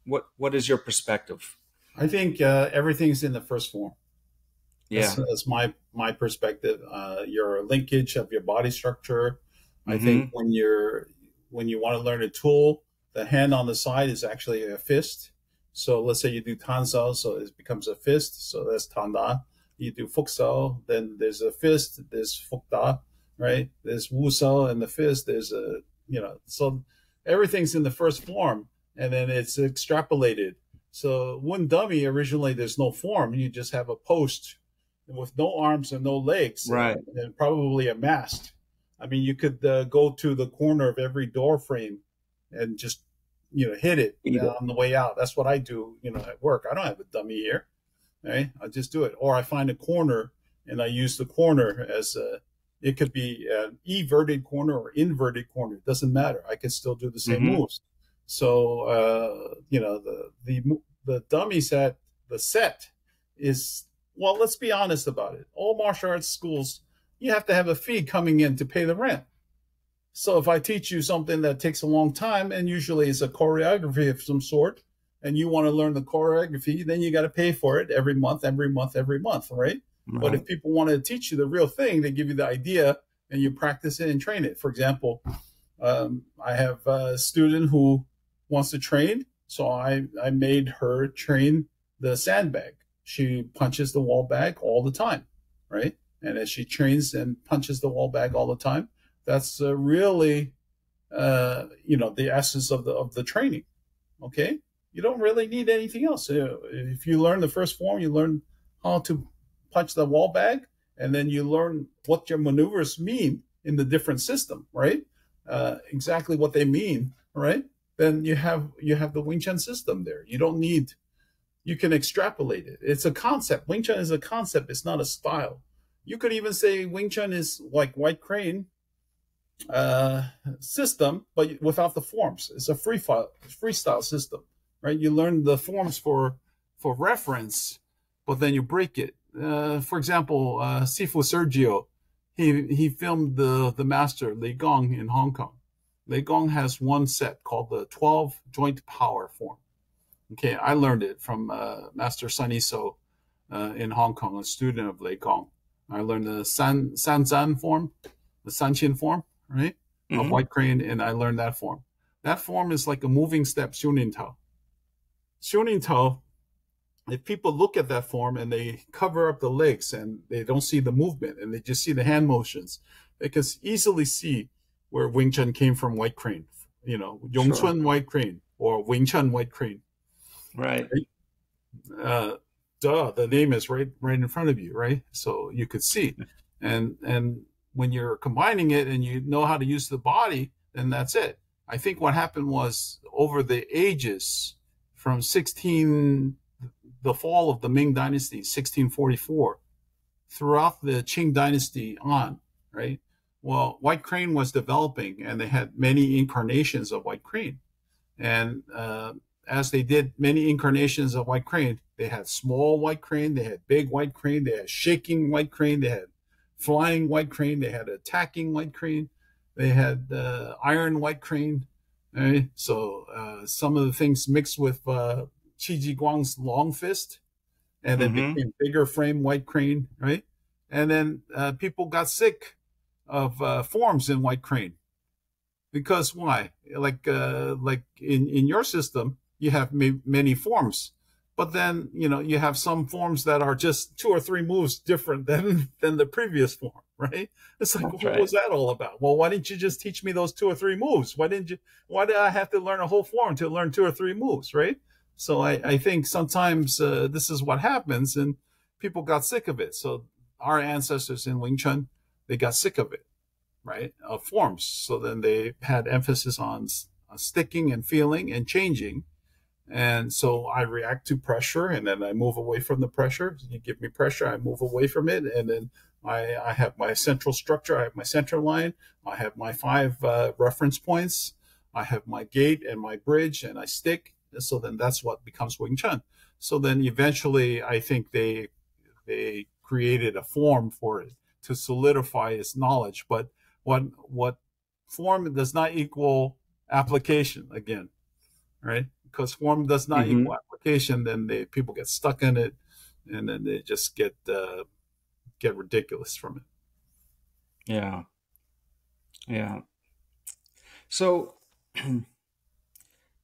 A: what is your perspective?
B: I think everything's in the first form.
A: Yeah,
B: that's my perspective. Your linkage of your body structure. I think when you want to learn a tool, the hand on the side is actually a fist. So let's say you do tansao, so it becomes a fist. So that's tanda. You do fuksao, then there's a fist. There's fukda, right? There's wusao and the fist. There's so everything's in the first form, and then it's extrapolated. So one dummy, originally there's no form. You just have a post with no arms and no legs,
A: right?
B: And probably a mast. You could go to the corner of every door frame and just hit it on the way out. That's what I do, at work. I don't have a dummy here, right? I just do it, or I find a corner and I use the corner as it could be an everted corner or inverted corner. It doesn't matter. I can still do the same moves. So the dummy set, the set is. Well, let's be honest about it. All martial arts schools, you have to have a fee coming in to pay the rent. So if I teach you something that takes a long time, and usually it's a choreography of some sort, and you want to learn the choreography, then you got to pay for it every month, right? But if people want to teach you the real thing, they give you the idea, and you practice it and train it. For example, I have a student who wants to train, so I made her train the sandbag. She punches the wall bag all the time, right? And as she trains and punches the wall bag all the time, that's really the essence of the training. Okay, you don't really need anything else. If you learn the first form, you learn how to punch the wall bag, and then you learn what your maneuvers mean in the different system, right? Exactly what they mean, right? Then you have the Wing Chun system there. You don't need. You can extrapolate it. It's a concept. Wing Chun is a concept. It's not a style. You could even say Wing Chun is like White Crane system, but without the forms. It's a freestyle system, right? You learn the forms for reference, but then you break it. For example, Sifu Sergio, he filmed the master Lee Gong in Hong Kong. Lee Gong has one set called the 12 joint power form. Okay, I learned it from Master Sun Iso in Hong Kong, a student of Lee Gong. I learned the San Zan form, the Sanchin form, right, of White Crane, and I learned that form. That form is like a moving step Siu Nim Tao. Siu Nim Tao, if people look at that form and they cover up the legs and they don't see the movement and they just see the hand motions, they can easily see where Wing Chun came from White Crane, Yong Chun White Crane or Wing Chun White Crane.
A: Right.
B: The name is right in front of you, right? So you could see. And when you're combining it and you know how to use the body, then that's it. I think what happened was over the ages from the fall of the Ming Dynasty, 1644, throughout the Qing Dynasty on, right? Well, White Crane was developing and they had many incarnations of White Crane. And as they did many incarnations of White Crane, they had small White Crane, they had big White Crane, they had shaking White Crane, they had flying White Crane, they had attacking White Crane, they had iron White Crane. Right? So some of the things mixed with Qi Ji Guang's long fist, and then became bigger frame White Crane, right? And then people got sick of forms in White Crane. Because why? Like in your system, you have many forms, but then you have some forms that are just 2 or 3 moves different than the previous form, right? It's like, what was that all about? Well, why didn't you just teach me those 2 or 3 moves? Why did I have to learn a whole form to learn 2 or 3 moves, right? So I think sometimes this is what happens, and people got sick of it. So our ancestors in Wing Chun, they got sick of it, right? Of forms. So then they had emphasis on sticking and feeling and changing. And so I react to pressure, and then I move away from the pressure. You give me pressure, I move away from it, and then I have my central structure. I have my center line. I have my 5 reference points. I have my gate and my bridge, and I stick. So then that's what becomes Wing Chun. So then eventually, I think they created a form for it to solidify its knowledge. But what form does not equal application again, right? Because form does not equal application, then people get stuck in it, and then they just get ridiculous from it.
A: Yeah. So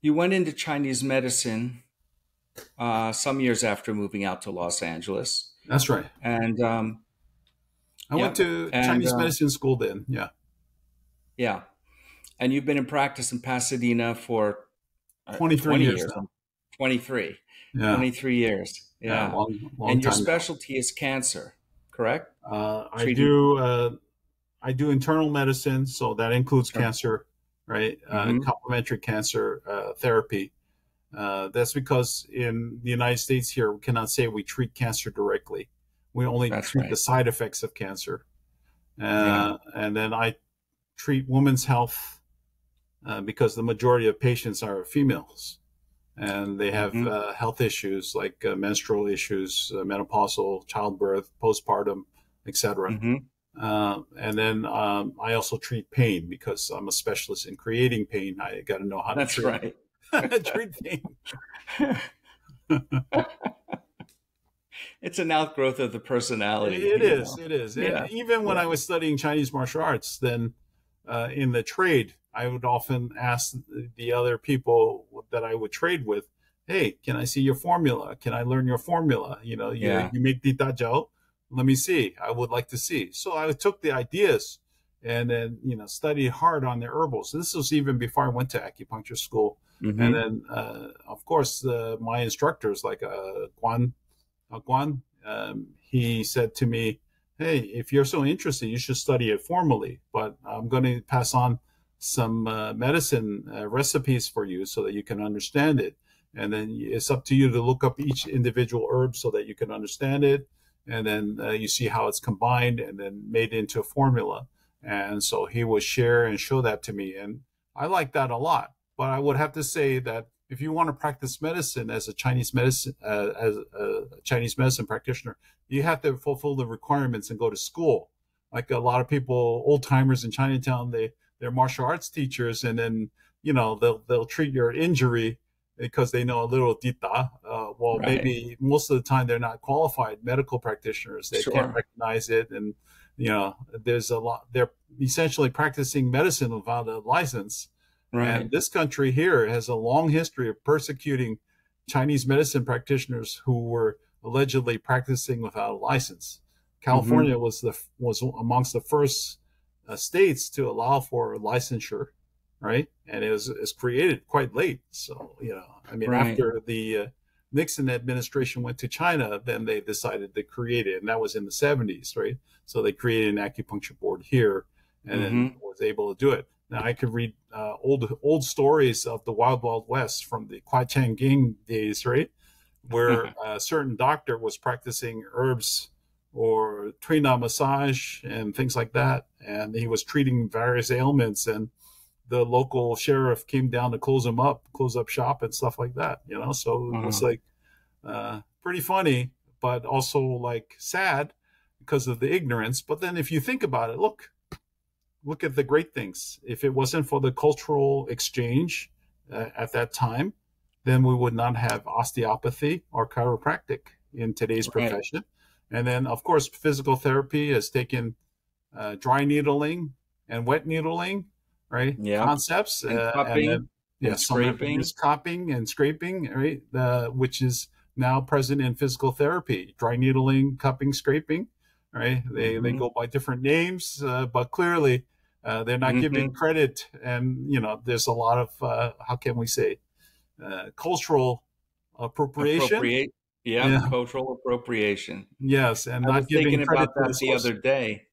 A: you went into Chinese medicine some years after moving out to Los Angeles.
B: That's right.
A: And
B: I went to Chinese medicine school then. Yeah.
A: Yeah. And you've been in practice in Pasadena for
B: 23 years now.
A: 23.
B: Yeah.
A: 23 years. Yeah.
B: Long
A: and your
B: time
A: specialty is cancer, correct?
B: I do internal medicine, so that includes cancer, right? Complementary cancer therapy. That's because in the United States here, we cannot say we treat cancer directly. We only treat the side effects of cancer. And then I treat women's health because the majority of patients are females, and they have health issues like menstrual issues, menopausal, childbirth, postpartum, etc. And then I also treat pain because I'm a specialist in creating pain. I got to know how to treat pain.
A: It's an outgrowth of the personality.
B: It is. And even when I was studying Chinese martial arts, then in the trade, I would often ask the other people that I would trade with, "Hey, can I see your formula? Can I learn your formula? You know,
A: Yeah.
B: you make dita jiao. Let me see. I would like to see." So I took the ideas and then studied hard on the herbals. This was even before I went to acupuncture school. And
A: Mm-hmm.
B: then, of course, my instructors like Kwan, he said to me, "Hey, if you're so interested, you should study it formally. But I'm going to pass on some medicine recipes for you so that you can understand it. And then it's up to you to look up each individual herb so that you can understand it. And then you see how it's combined and then made into a formula." And so he would share and show that to me. And I like that a lot. But I would have to say that if you want to practice medicine as a Chinese medicine practitioner, you have to fulfill the requirements and go to school. Like a lot of people, old timers in Chinatown, they're martial arts teachers, and then they'll treat your injury because they know a little dita. Well,
A: Right.
B: maybe most of the time they're not qualified medical practitioners. They can't
A: Sure.
B: recognize it, and there's a lot. They're essentially practicing medicine without a license. And
A: Right.
B: this country here has a long history of persecuting Chinese medicine practitioners who were allegedly practicing without a license.
A: Mm-hmm.
B: California was amongst the first states to allow for licensure, right? And it was created quite late. So I mean,
A: Right.
B: after the Nixon administration went to China, then they decided to create it, and that was in the 70s, right? So they created an acupuncture board here, and then
A: Mm-hmm.
B: was able to do it. Now I could read old stories of the Wild Wild West from the Kwai Chang Ging days, right, where a certain doctor was practicing herbs or Trina massage and things like that, and he was treating various ailments, and the local sheriff came down to close up shop and stuff like that. So it was
A: Uh,
B: like pretty funny, but also like sad because of the ignorance. But then if you think about it, look at the great things. If it wasn't for the cultural exchange at that time, then we would not have osteopathy or chiropractic in today's
A: right.
B: profession. And then, of course, physical therapy has taken dry needling and wet needling, right?
A: Yep.
B: Concepts,
A: And
B: and
A: cupping
B: then
A: and
B: some have
A: scraping.
B: used copping and scraping, right? Which is now present in physical therapy: dry needling, cupping, scraping. Right? They
A: Mm-hmm.
B: go by different names, but clearly they're not giving
A: Mm-hmm.
B: credit. And there's a lot of how can we say cultural appropriation?
A: Appropriate.
B: Yeah,
A: Yep. Cultural appropriation.
B: yes, and
A: I
B: not
A: was
B: giving
A: thinking
B: credit
A: about
B: to the
A: that the
B: source.
A: other day.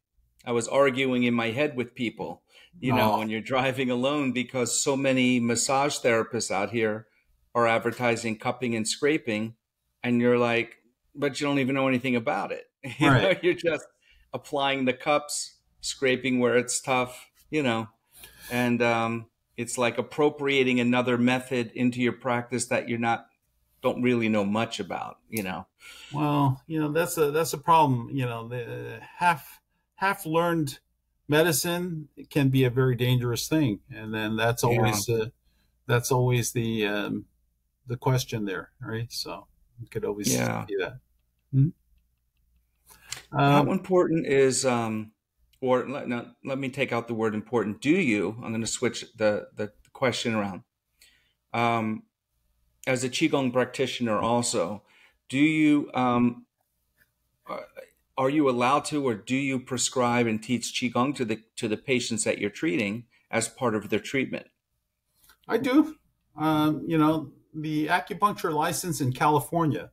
A: I was arguing in my head with people,
B: Oh,
A: when you're driving alone, because so many massage therapists out here are advertising cupping and scraping, and you're like, but you don't even know anything about it.
B: right.
A: You're just applying the cups, scraping where it's tough, and it's like appropriating another method into your practice that you're not don't really know much about.
B: Well, that's a problem. The half learned medicine can be a very dangerous thing, and then
A: Yeah.
B: that's always the question there, right? So you could always
A: Yeah.
B: see that. Mhm.
A: How
B: Um,
A: important is or let me take out the word important. Do you? I'm going to switch the question around. Um, as a qigong practitioner, also, do you uh, are you allowed to, or do you prescribe and teach qigong to the patients that you're treating as part of their treatment?
B: I do. The acupuncture license in California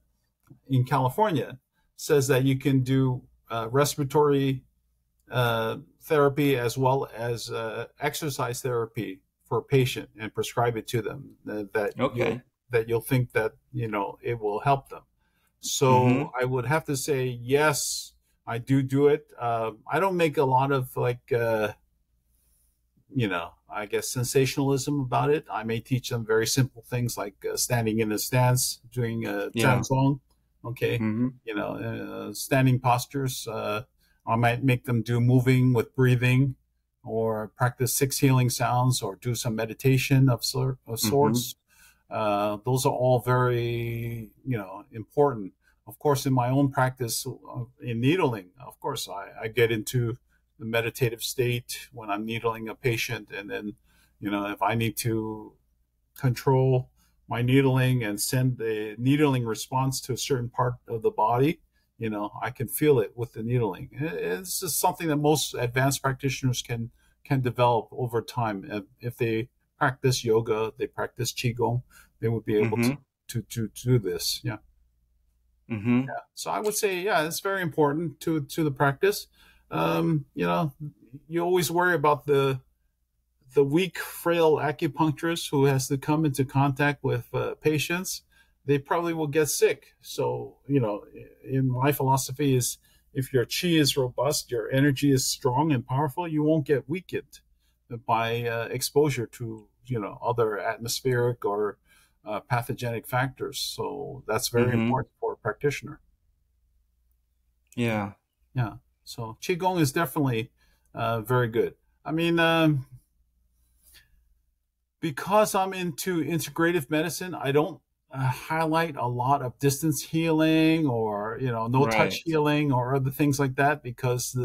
B: says that you can do respiratory therapy as well as exercise therapy for a patient and prescribe it to them that you'll
A: Okay.
B: think that it will help them. So
A: Mm-hmm.
B: I would have to say yes, I do it. I don't make a lot of I guess sensationalism about it. I may teach them very simple things like standing in a stance, doing
A: Yeah.
B: zong, okay,
A: Mm-hmm.
B: standing postures. I might make them do moving with breathing, or practice 6 healing sounds, or do some meditation of
A: Mm-hmm.
B: sorts. Those are all very important. Of course, in my own practice in needling, of course, I get into the meditative state when I'm needling a patient, and then, if I need to control my needling and send the needling response to a certain part of the body, I can feel it with the needling. It's just something that most advanced practitioners can develop over time. If they practice yoga, they practice qigong, they would be able
A: Mm-hmm.
B: to do this. Yeah.
A: Mm-hmm.
B: So I would say, yeah, it's very important to the practice. You always worry about the weak, frail acupuncturist who has to come into contact with patients. They probably will get sick. So, in my philosophy is, if your chi is robust, your energy is strong and powerful, you won't get weakened by exposure to, other atmospheric or pathogenic factors. So that's very
A: Mm-hmm.
B: important for a practitioner.
A: Yeah.
B: Yeah. So Qigong is definitely very good. I mean, because I'm into integrative medicine, I don't highlight a lot of distance healing or no touch
A: Right.
B: healing or other things like that, because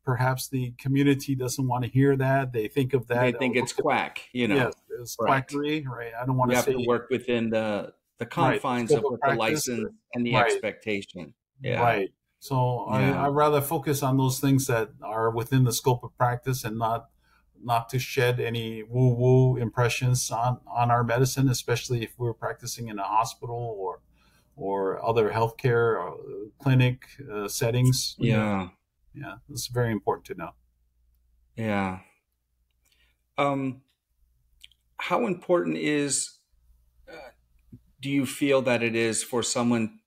B: perhaps the community doesn't want to hear that. They think of
A: They
B: that. Oh,
A: think it's
B: look at that.
A: quack, you
B: Yes,
A: know.
B: it's
A: Right.
B: quackery, right? I don't want
A: You
B: to
A: have to
B: say
A: work within the
B: right
A: confines
B: scope
A: of
B: of
A: what the
B: practice.
A: license and the
B: Right,
A: expectation. Yeah.
B: right. So I
A: Yeah.
B: rather focus on those things that are within the scope of practice, and not to shed any woo woo impressions on our medicine, especially if we're practicing in a hospital or other healthcare clinic settings.
A: Yeah.
B: Yeah, it's very important to know.
A: Yeah. Um, how important do you feel that it is for someone,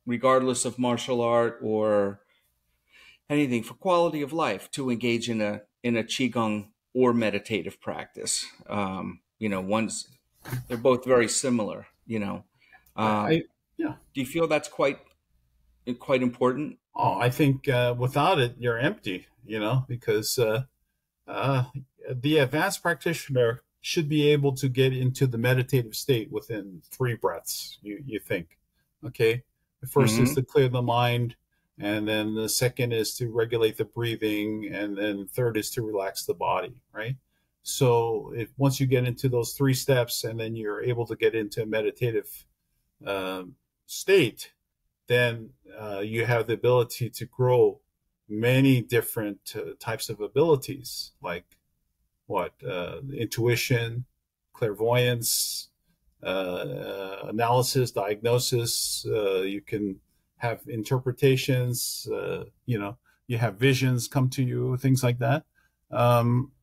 A: regardless of martial art or anything, for quality of life, to engage in a qigong or meditative practice? One's they're both very similar.
B: I Yeah.
A: Do you feel that's quite important?
B: Oh, I think without it, you're empty. Because uh, the advanced practitioner should be able to get into the meditative state within 3 breaths. You think, okay? The first is
A: Mm-hmm.
B: to clear the mind, and then the second is to regulate the breathing, and then third is to relax the body, right? So if once you get into those 3 steps, and then you're able to get into a meditative um, state, then you have the ability to grow many different types of abilities, like intuition, clairvoyance, analysis, diagnosis. You can have interpretations. You have visions come to you, things like that. Um,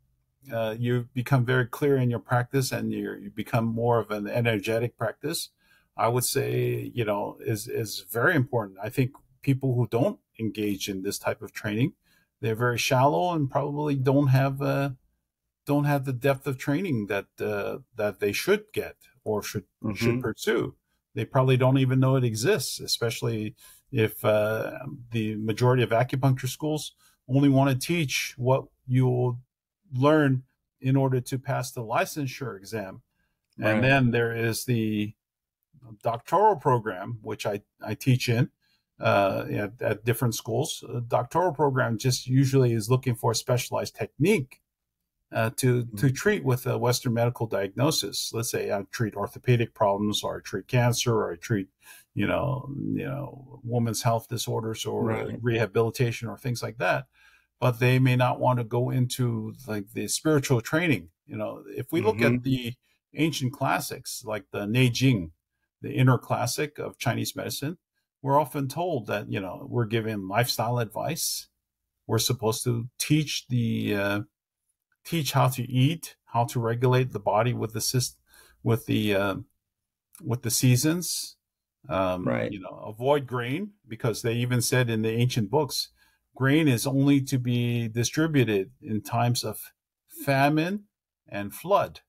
B: you become very clear in your practice, and you become more of an energetic practice. I would say, is very important. I think people who don't engage in this type of training, they're very shallow and probably don't have the depth of training that they should get or should
A: Mm-hmm.
B: pursue. They probably don't even know it exists, especially if the majority of acupuncture schools only want to teach what you'll learn in order to pass the licensure exam. And
A: Right.
B: then there is the doctoral program, which I teach in at different schools. A doctoral program just usually is looking for a specialized technique to treat with a Western medical diagnosis. Let's say I treat orthopedic problems, or I treat cancer, or I treat, women's health disorders, or
A: Right.
B: rehabilitation, or things like that. But they may not want to go into like the spiritual training. If we look at
A: Mm-hmm.
B: the ancient classics, like the Neijing, the inner classic of Chinese medicine, we're often told that we're given lifestyle advice. We're supposed to teach how to eat, how to regulate the body with with the uh, with the seasons.
A: Right.
B: Avoid grain, because they even said in the ancient books, grain is only to be distributed in times of famine and flood.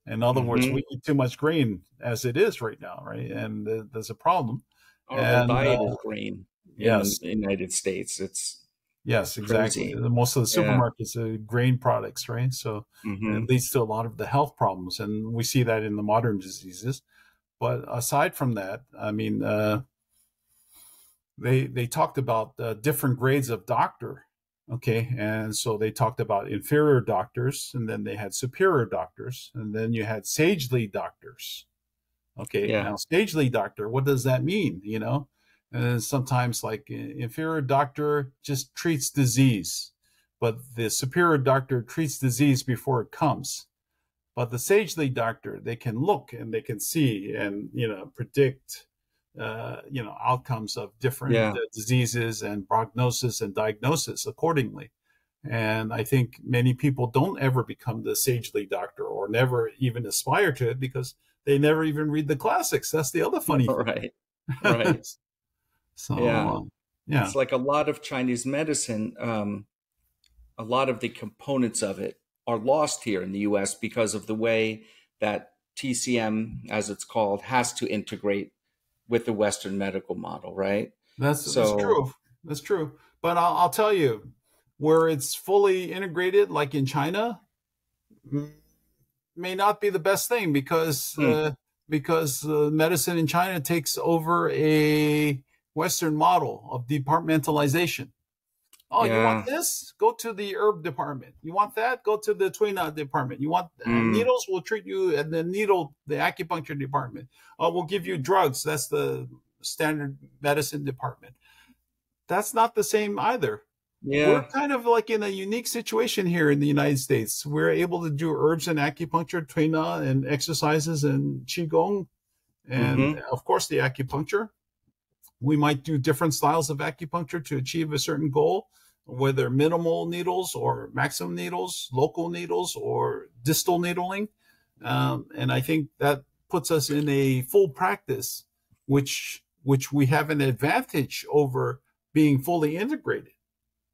B: In other words,
A: Mm-hmm.
B: we eat too much grain as it is right now, right? And there's a problem.
A: Our whole
B: And
A: diet is green in the
B: yes,
A: United States. It's
B: yes, exactly.
A: crazy.
B: Most of the
A: Yeah.
B: supermarkets are grain products, right? So it
A: Mm-hmm.
B: leads to a lot of the health problems, and we see that in the modern diseases. But aside from that, I mean, they talked about different grades of doctor. Okay, and so they talked about inferior doctors, and then they had superior doctors, and then you had sagely doctors. Okay,
A: Yeah.
B: now sagely doctor, what does that mean? And sometimes like inferior doctor just treats disease, but the superior doctor treats disease before it comes. But the sagely doctor, they can look and they can see and predict outcomes of different
A: Yeah.
B: diseases and prognosis and diagnosis accordingly. And I think many people don't ever become the sagely doctor or never even aspire to it because they never even read the classics. That's the other funny thing.
A: Right. Right. Yeah.
B: So, yeah,
A: It's like a lot of Chinese medicine, a lot of the components of it are lost here in the US because of the way that TCM, as it's called, has to integrate with the Western medical model, right?
B: that's
A: So,
B: true. That's true. But I'll tell you, where it's fully integrated, like in China, may not be the best thing
A: hmm,
B: because medicine in China takes over a Western model of departmentalization. Oh, you want
A: yeah,
B: this? Go to the herb department. You want that? Go to the Tuina department. You want
A: mm,
B: needles? We'll treat you at the acupuncture department. Oh, we'll give you drugs. That's the standard medicine department. That's not the same either. We're
A: yeah,
B: kind of like in a unique situation here in the United States. We're able to do herbs and acupuncture, Tuina, and exercises and Qigong, and
A: hmm,
B: of course the acupuncture. We might do different styles of acupuncture to achieve a certain goal, whether minimal needles or maximum needles, local needles or distal needling. And I think that puts us in a full practice, which we have an advantage over being fully integrated.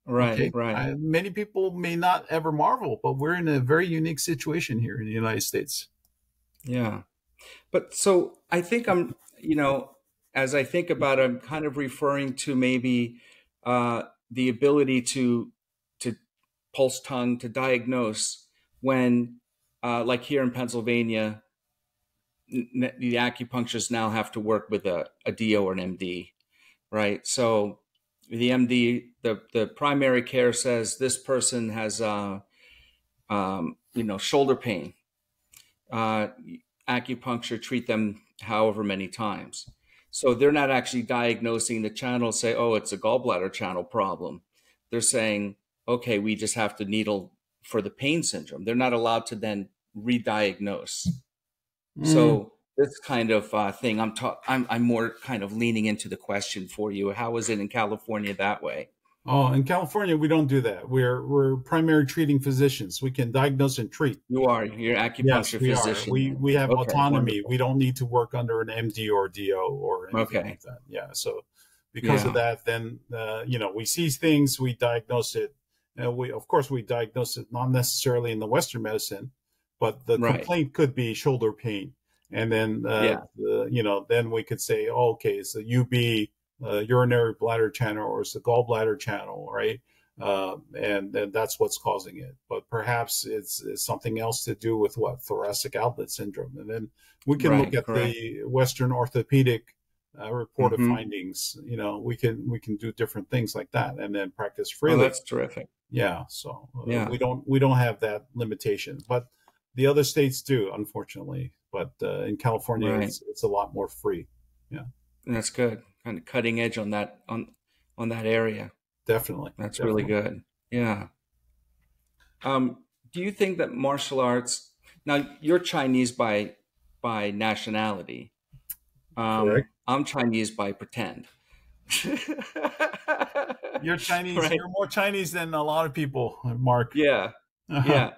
A: right,
B: Okay,
A: right,
B: many people may not ever marvel, but we're in a very unique situation here in the United States.
A: yeah. But so I think as I think about it, I'm kind of referring to maybe the ability to pulse tongue to diagnose when, like here in Pennsylvania, the acupuncturists now have to work with a DO or an MD, right? So the MD, the primary care says this person has shoulder pain. uh, Acupuncture treat them however many times. So they're not actually diagnosing the channel, say, oh, it's a gallbladder channel problem. They're saying, okay, we just have to needle for the pain syndrome. They're not allowed to then re-diagnose.
B: Mm.
A: So this kind of thing, I'm more kind of leaning into the question for you. How is it in California that way?
B: Oh, in California, we don't do that. We're primary treating physicians. We can diagnose and treat.
A: You're an
B: Yes,
A: acupuncture
B: we are.
A: physician
B: We
A: then.
B: have
A: Okay,
B: autonomy.
A: wonderful.
B: We don't need to work under an MD or DO or anything
A: Okay,
B: like that. Yeah. So because of
A: yeah,
B: that, then we see things, we diagnose it. We of course we diagnose it not necessarily in the Western medicine, but the
A: right,
B: complaint could be shoulder pain, and then
A: yeah,
B: then we could say, oh, okay, it's the UB, urinary bladder channel, or it's the gallbladder channel, right? And then that's what's causing it. But perhaps it's something else to do with what thoracic outlet syndrome, and then we can look
A: right,
B: at
A: correct.
B: the Western orthopedic report of
A: Hmm.
B: findings. We can do different things like that, and then practice
A: Oh,
B: freely.
A: that's terrific.
B: Yeah, so
A: Yeah,
B: we don't have that limitation, but the other states do, unfortunately. But in California,
A: right.
B: it's a lot more free. Yeah,
A: That's good. Kind of cutting edge on on that area.
B: definitely,
A: That's really
B: definitely.
A: good. Yeah. Do you think that martial arts? Now, you're Chinese by nationality.
B: Correct.
A: I'm Chinese by pretend.
B: You're Chinese.
A: Right.
B: You're more Chinese than a lot of people, Mark.
A: Yeah.
B: Uh-huh.
A: Yeah.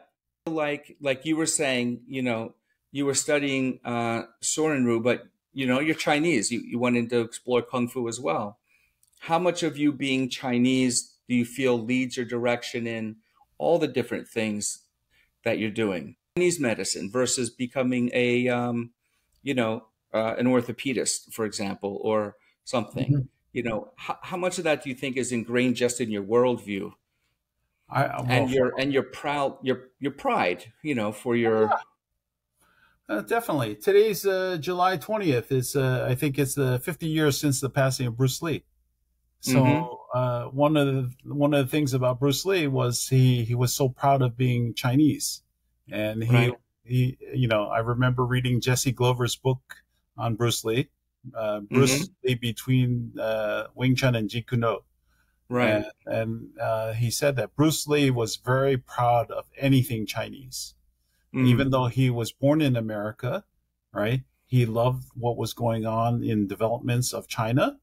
A: Like you were saying, you were studying Shorin-ryu, but you're Chinese. You went into explore kung fu as well. How much of you being Chinese do you feel leads your direction in all the different things that you're doing? Chinese medicine versus becoming an orthopedist, for example, or something.
B: Mhm.
A: How much of that do you think is ingrained just in your worldview
B: Well,
A: and your pride, for your
B: definitely. Today's July 20th. Is I think it's 50 years since the passing of Bruce Lee. So
A: mm-hmm,
B: one of the things about Bruce Lee was he was so proud of being Chinese, and
A: Right.
B: he I remember reading Jesse Glover's book on Bruce Lee, Bruce
A: Hmm.
B: Lee between Wing Chun and Jeet Kune Do,
A: Right.
B: and he said that Bruce Lee was very proud of anything Chinese, even
A: Mm.
B: though he was born in America, right? He loved what was going on in developments of China.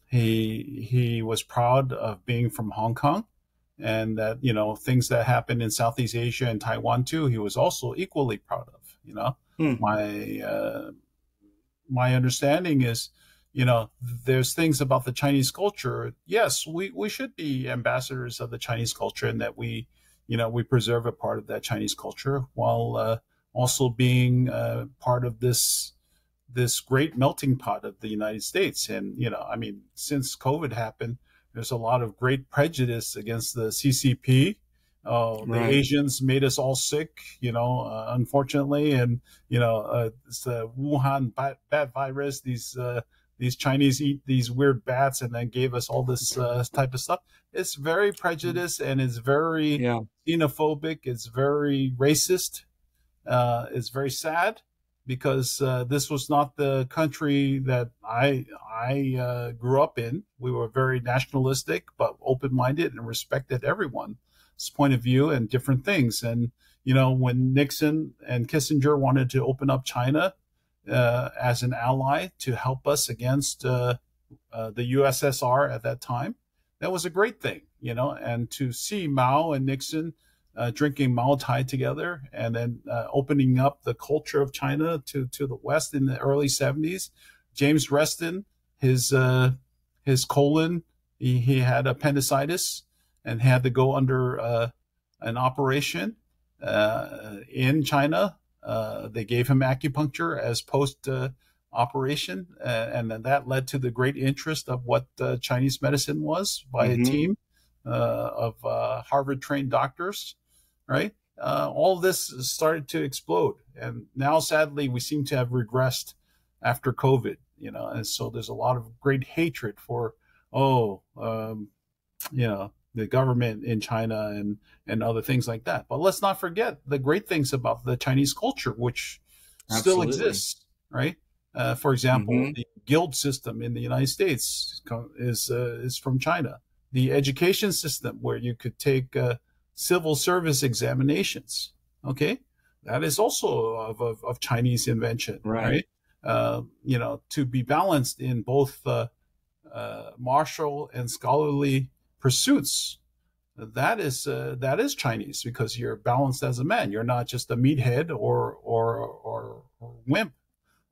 B: He was proud of being from Hong Kong, and that things that happened in Southeast Asia and Taiwan too. He was also equally proud of.
A: Mm.
B: My my understanding is, there's things about the Chinese culture. Yes, we should be ambassadors of the Chinese culture, and that we preserve a part of that Chinese culture while also being part of this great melting pot of the United States. And, I mean, since COVID happened, there's a lot of great prejudice against the CCP. The
A: Right.
B: Asians made us all sick, unfortunately. And, it's the Wuhan bat virus. These Chinese eat these weird bats and then gave us all this type of stuff. It's very prejudiced, and it's very
A: Yeah.
B: xenophobic. It's very racist. It's very sad, because this was not the country that I grew up in. We were very nationalistic, but open-minded, and respected everyone's point of view and different things. And when Nixon and Kissinger wanted to open up China as an ally to help us against the USSR at that time, that was a great thing. And to see Mao and Nixon drinking Mao Tai together, and then opening up the culture of China to the West in the early 70s. James Reston, his colon, he had appendicitis and had to go under an operation in China. They gave him acupuncture as post operation, and then that led to the great interest of what Chinese medicine was by a
A: Hmm.
B: team of Harvard trained doctors, right? All of this started to explode, and now sadly we seem to have regressed after COVID. And so there's a lot of great hatred for the government in China and other things like that. But let's not forget the great things about the Chinese culture, which still
A: Absolutely.
B: exists, right? For example,
A: Hmm.
B: the guild system in the United States is from China. The education system, where you could take civil service examinations, okay, that is also of Chinese invention,
A: Right.
B: right? To be balanced in both martial and scholarly pursuits, that is Chinese, because you're balanced as a man. You're not just a meathead or wimp,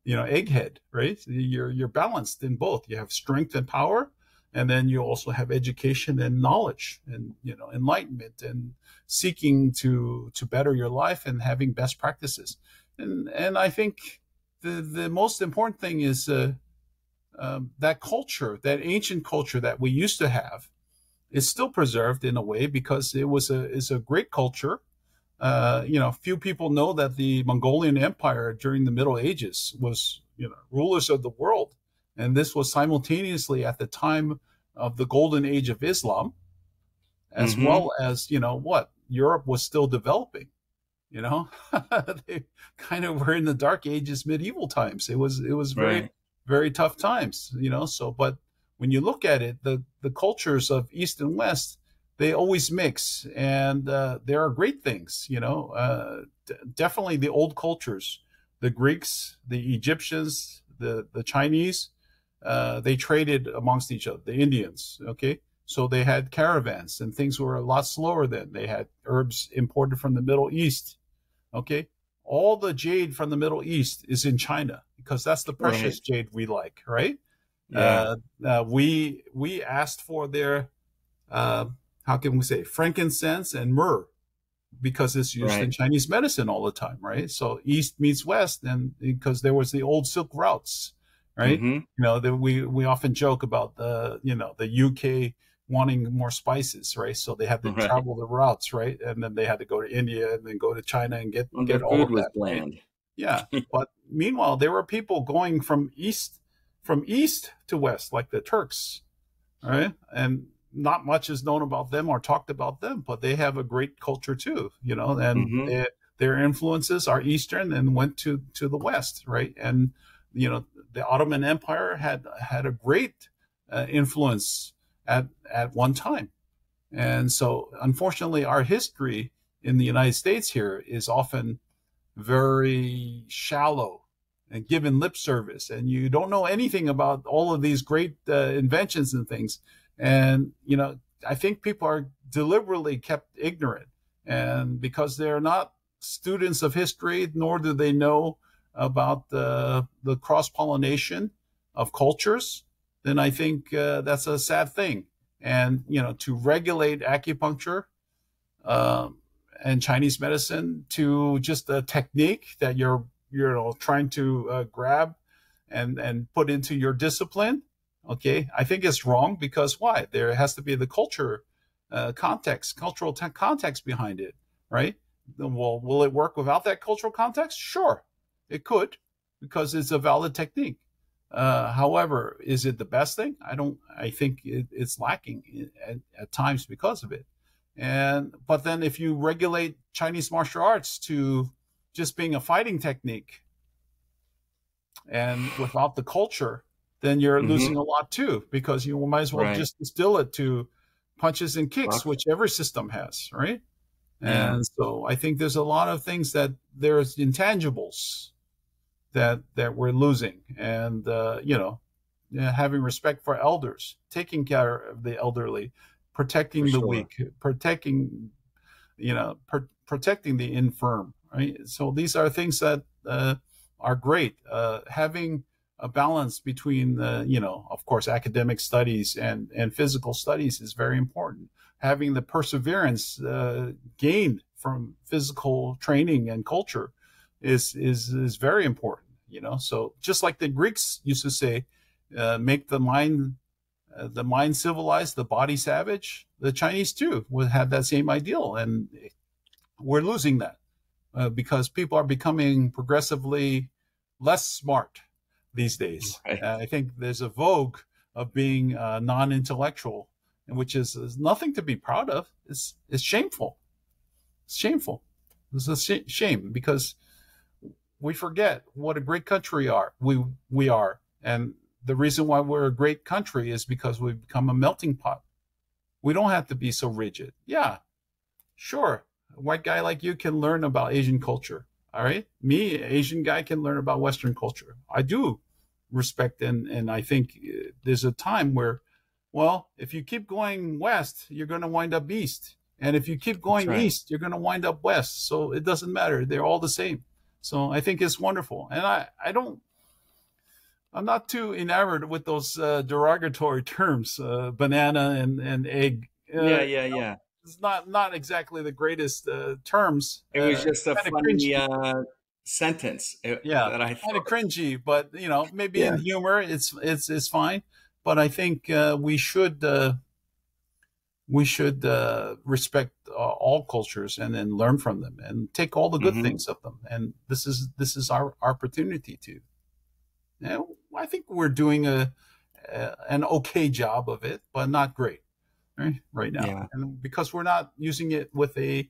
B: egghead, right? You're balanced in both. You have strength and power, and then you also have education and knowledge, and enlightenment, and seeking to better your life, and having best practices. And I think the most important thing is that culture, that ancient culture that we used to have, is still preserved in a way, because it's a great culture. Few people know that the Mongolian Empire during the Middle Ages was, rulers of the world, and this was simultaneously at the time of the golden age of Islam, as
A: Hmm.
B: well as Europe was still developing. You know, they kind of were in the dark ages, medieval times. It was very
A: Right.
B: very tough times. So but when you look at it, the cultures of East and West, they always mix, and there are great things. Definitely the old cultures, the Greeks, the Egyptians, the Chinese, they traded amongst each other. The Indians, okay. So they had caravans, and things were a lot slower then. They had herbs imported from the Middle East. Okay. All the jade from the Middle East is in China, because that's the precious
A: Right.
B: jade we like, right?
A: Yeah.
B: We asked for their uh, how can we say, frankincense and myrrh, because it's used in
A: Right.
B: Chinese medicine all the time, right? So East meets West, and because there was the old Silk routes, right?
A: Hmm.
B: We often joke about the UK wanting more spices, right? So they had to
A: Right.
B: travel the routes, right? And then they had to go to India and then go to China and
A: Well,
B: get
A: their
B: all
A: food
B: of
A: was
B: that, right?
A: bland.
B: Yeah. But meanwhile, there were people going from east to west, like the Turks, right? And not much is known about them or talked about them, but they have a great culture too, and
A: Hmm.
B: their influences are Eastern and went to the West, right? And the Ottoman Empire had a great influence at one time, and so unfortunately, our history in the United States here is often very shallow and given lip service, and you don't know anything about all of these great inventions and things. And I think people are deliberately kept ignorant, and because they're not students of history, nor do they know about the cross pollination of cultures, then I think that's a sad thing. And to regulate acupuncture um, and Chinese medicine to just a technique that you're trying to grab and put into your discipline. Okay, I think it's wrong because why? There has to be the cultural context behind it, right? Well, will it work without that cultural context? Sure, it could, because it's a valid technique. However, is it the best thing? I don't. I think it's lacking at times because of it. But then if you regulate Chinese martial arts to just being a fighting technique and without the culture, then you're losing
A: Hmm.
B: a lot too, because you might as well
A: Right.
B: just distill it to punches and kicks,
A: Box.
B: which every system has, right?
A: Yeah.
B: And so I think there's a lot of things that there's intangibles that we're losing, and having respect for elders, taking care of the elderly,
A: For
B: protecting the
A: sure.
B: weak, protecting the infirm, right? So these are things that are great. Having a balance between of course, academic studies and physical studies is very important. Having the perseverance gained from physical training and culture is very important. So just like the Greeks used to say, make the mind civilized, the body savage. The Chinese too would have that same ideal, and we're losing that because people are becoming progressively less smart these days.
A: Right.
B: I think there's a vogue of being non-intellectual, which is nothing to be proud of. It's shameful. It's shameful. It's a shame because we forget what a great country we are, and the reason why we're a great country is because we've become a melting pot. We don't have to be so rigid. Yeah, sure. A white guy like you can learn about Asian culture. All right. Me, Asian guy, can learn about Western culture. I do respect, and I think there's a time where, well, if you keep going west, you're going to wind up east. And if you keep
A: That's
B: going
A: right.
B: east, you're going to wind up west. So it doesn't matter. They're all the same. So I think it's wonderful. And I'm not too enamored with those derogatory terms, banana and egg.
A: Yeah. Yeah. Yeah.
B: It's not exactly the greatest terms.
A: It was just a
B: Kind of
A: funny
B: cringy.
A: sentence
B: Yeah,
A: that I
B: kind of
A: thought.
B: cringy, but maybe
A: Yeah.
B: in humor, it's fine. But I think we should respect all cultures and then learn from them and take all the good
A: Hmm.
B: things of them. And this is our opportunity to. I think we're doing an okay job of it, but not great right now.
A: Yeah.
B: And because we're not using it with a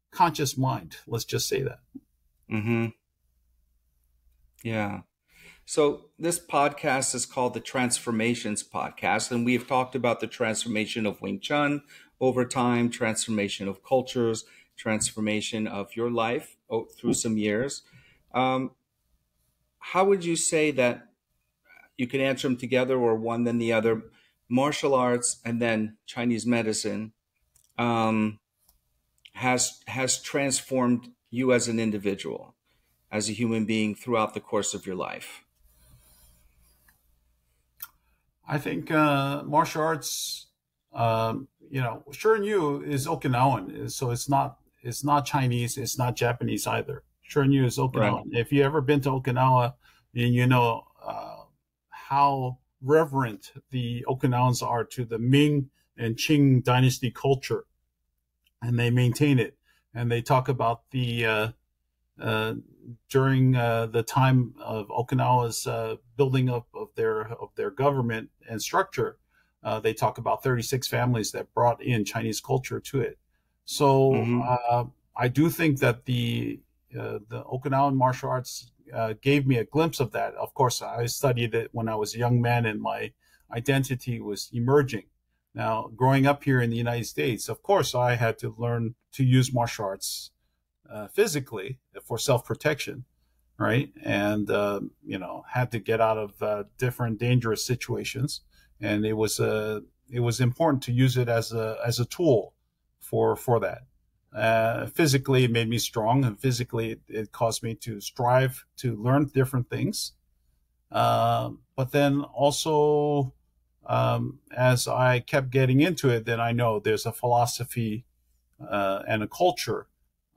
B: conscious mind, let's just say that.
A: Hmm. Yeah. So this podcast is called the Transformations Podcast, and we have talked about the transformation of Wing Chun over time, transformation of cultures, transformation of your life through some years. Um, how would you say that you can answer them together or one then the other? Martial arts and then Chinese medicine um, has transformed you as an individual, as a human being throughout the course of your life.
B: I think martial arts, Shorin-ryu is Okinawan, so it's not Chinese, it's not Japanese either. Shorin-ryu is
A: Right.
B: Okinawan. If you ever been to Okinawa, then you know how reverent the Okinawans are to the Ming and Qing dynasty culture, and they maintain it. And they talk about the uh, during the time of Okinawa's building up of their government and structure. They talk about 36 families that brought in Chinese culture to it. So
A: Hmm.
B: I do think that the Okinawan martial arts gave me a glimpse of that. Of course, I studied it when I was a young man and my identity was emerging. Now, growing up here in the United States, of course, I had to learn to use martial arts physically for self protection, right? And had to get out of different dangerous situations, and it was important to use it as a tool for that. Physically, it made me strong, and physically, it caused me to strive to learn different things. But then also, as I kept getting into it, then I know there's a philosophy and a culture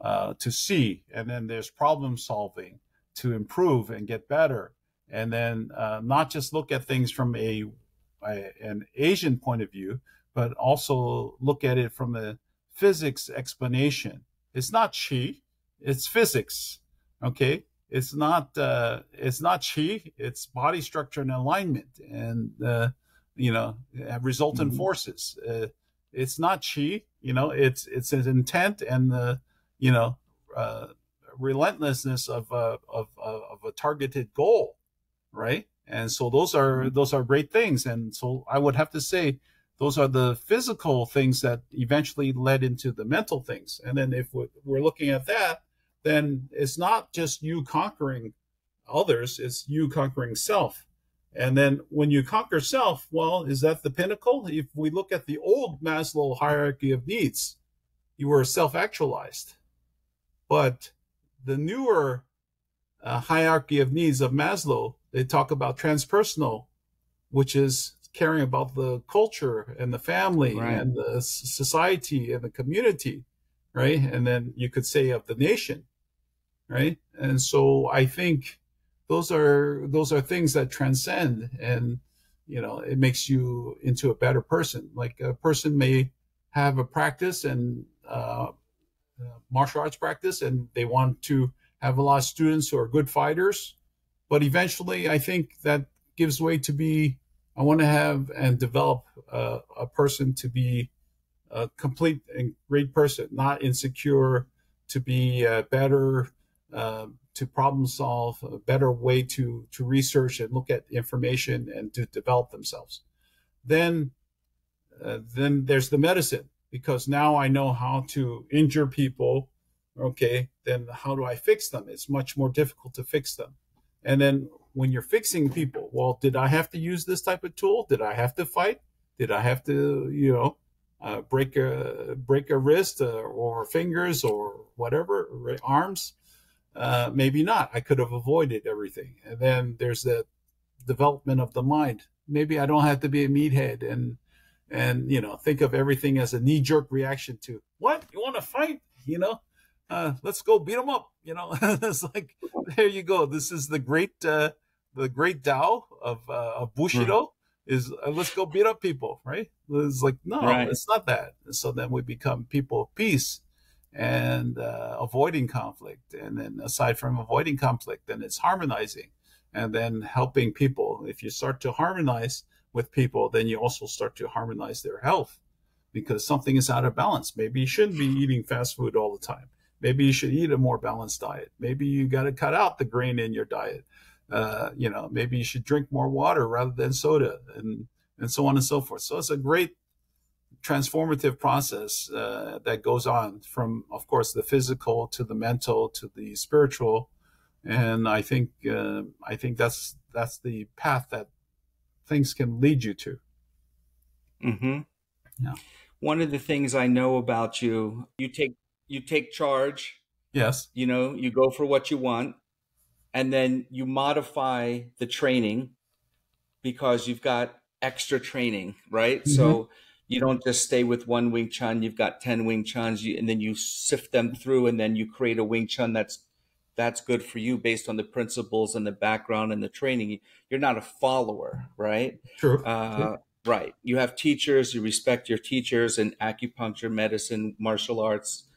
B: to see, and then there's problem solving to improve and get better, and then not just look at things from an Asian point of view, but also look at it from a physics explanation. It's not chi, it's physics. Okay, it's not chi, it's body structure and alignment, and resultant
A: Hmm.
B: forces. It's not chi, it's an intent and the you know uh, relentlessness of a targeted goal, right? And so those are great things. And so I would have to say those are the physical things that eventually led into the mental things. And then if we're looking at that, then it's not just you conquering others, it's you conquering self. And then when you conquer self, well, is that the pinnacle? If we look at the old Maslow hierarchy of needs, you were self actualized. But the newer hierarchy of needs of Maslow, they talk about transpersonal, which is caring about the culture and the family
A: Right.
B: and the society and the community, right? And then you could say of the nation, right? And so I think those are things that transcend, and it makes you into a better person. Like a person may have a practice and martial arts practice, and they want to have a lot of students who are good fighters. But eventually, I think that gives way to be, I want to have and develop a person to be a complete and great person, not insecure, to be better, to problem solve, a better way to research and look at information and to develop themselves. Then then there's the medicine, because now I know how to injure people. Okay, then how do I fix them? It's much more difficult to fix them. And then when you're fixing people, well, did I have to use this type of tool? Did I have to fight? Did I have to, break a wrist or fingers or whatever, arms? Maybe not. I could have avoided everything. And then there's the development of the mind. Maybe I don't have to be a meathead and think of everything as a knee jerk reaction to what you want to fight. Let's go beat them up. It's like, there you go. This is the great Tao of Bushido. Is let's go beat up people, right? It's like, no,
A: Right.
B: it's not that. So then we become people of peace and avoiding conflict, and then aside from avoiding conflict, then it's harmonizing, and then helping people. If you start to harmonize with people, then you also start to harmonize their health, because something is out of balance. Maybe you shouldn't be eating fast food all the time. Maybe you should eat a more balanced diet. Maybe you got to cut out the grain in your diet. Maybe you should drink more water rather than soda, and so on and so forth. So it's a great transformative process that goes on from, of course, the physical to the mental to the spiritual. And I think that's the path that things can lead you to.
A: Hmm.
B: Yeah.
A: One of the things I know about you, you take charge,
B: Yes.
A: you go for what you want, and then you modify the training because you've got extra training, right?
B: Mm-hmm.
A: So you don't just stay with one Wing Chun, you've got 10 Wing Chuns, and then you sift them through, and then you create a Wing Chun that's good for you based on the principles and the background and the training. You're not a follower, right?
B: True. True.
A: Uh, right. You have teachers, you respect your teachers in acupuncture, medicine, martial arts.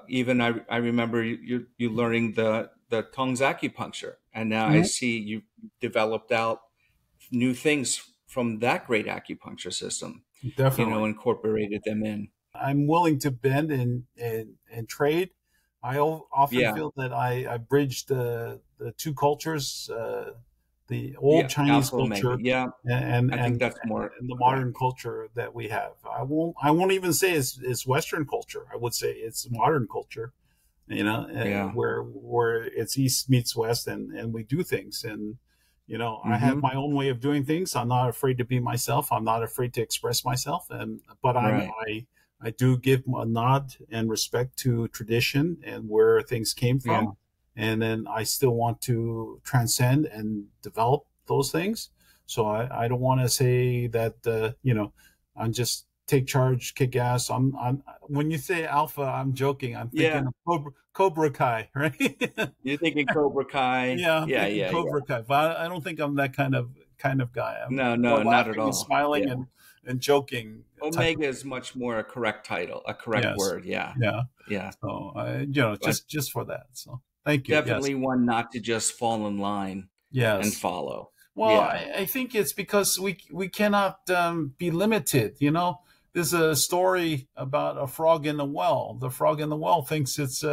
A: Even I remember you learning the Tung's acupuncture, and now I
B: Mm-hmm.
A: see you developed out new things from that great acupuncture system,
B: Definitely.
A: incorporated them in.
B: I'm willing to bend and trade. Often
A: Yeah.
B: feel that I bridge the two cultures, the old
A: Yeah.
B: Chinese
A: Alpha Omega.
B: culture
A: Yeah.
B: and
A: I think that's more
B: and the modern
A: correct.
B: culture that we have. I won't even say it's Western culture. I would say it's modern culture.
A: Yeah.
B: Where it's East meets West, and we do things. And I have
A: Mm-hmm.
B: my own way of doing things. I'm not afraid to be myself. I'm not afraid to express myself. But
A: Right.
B: I do give a nod and respect to tradition and where things came from,
A: Yeah.
B: and then I still want to transcend and develop those things. So I don't want to say that I'm just take charge, kick ass. I'm when you say alpha, I'm joking. I'm
A: Yeah.
B: thinking of Cobra Kai, right?
A: You're thinking Cobra Kai.
B: Yeah, I'm
A: Yeah.
B: thinking
A: Yeah. Yeah.
B: Cobra Kai, but I don't think I'm that kind of guy. I'm
A: No,
B: more
A: no, not at
B: laughing and
A: all.
B: smiling
A: Yeah.
B: and joking type of.
A: Omega is much more a correct title, a correct
B: Yes,
A: word. Yeah.
B: yeah.
A: Yeah.
B: So
A: But
B: just for that. So thank you. Yes,
A: definitely one not to just fall in line and
B: yes.
A: follow.
B: Well,
A: Yeah.
B: I think it's because we cannot be limited. There's a story about a frog in the well. The frog in the well thinks it's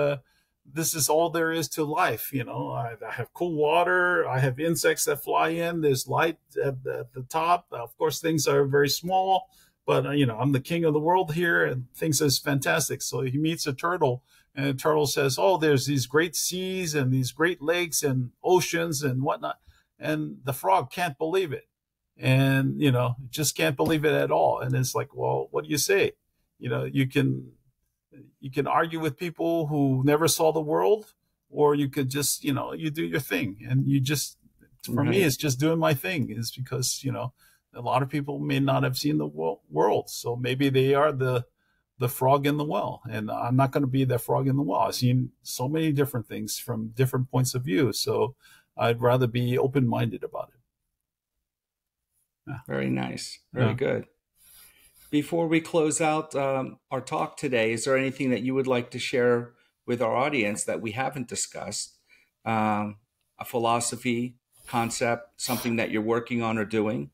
B: this is all there is to life. I have cool water. I have insects that fly in. There's light at the top. Of course, things are very small, but I'm the king of the world here, and things is fantastic. So he meets a turtle, and the turtle says, "Oh, there's these great seas and these great lakes and oceans and whatnot." And the frog can't believe it, and just can't believe it at all. And it's like, well, what do you say? You can argue with people who never saw the world, or you could just you do your thing. And you just, for me,
A: Right.
B: it's just doing my thing, is because a lot of people may not have seen the world, so maybe they are the frog in the well, and I'm not going to be the frog in the well. I've seen so many different things from different points of view, so I'd rather be open-minded about it. Yeah.
A: Very nice. Very
B: Yeah.
A: good. Before we close out our talk today, is there anything that you would like to share with our audience that we haven't discussed? A philosophy, concept, something that you're working on or doing?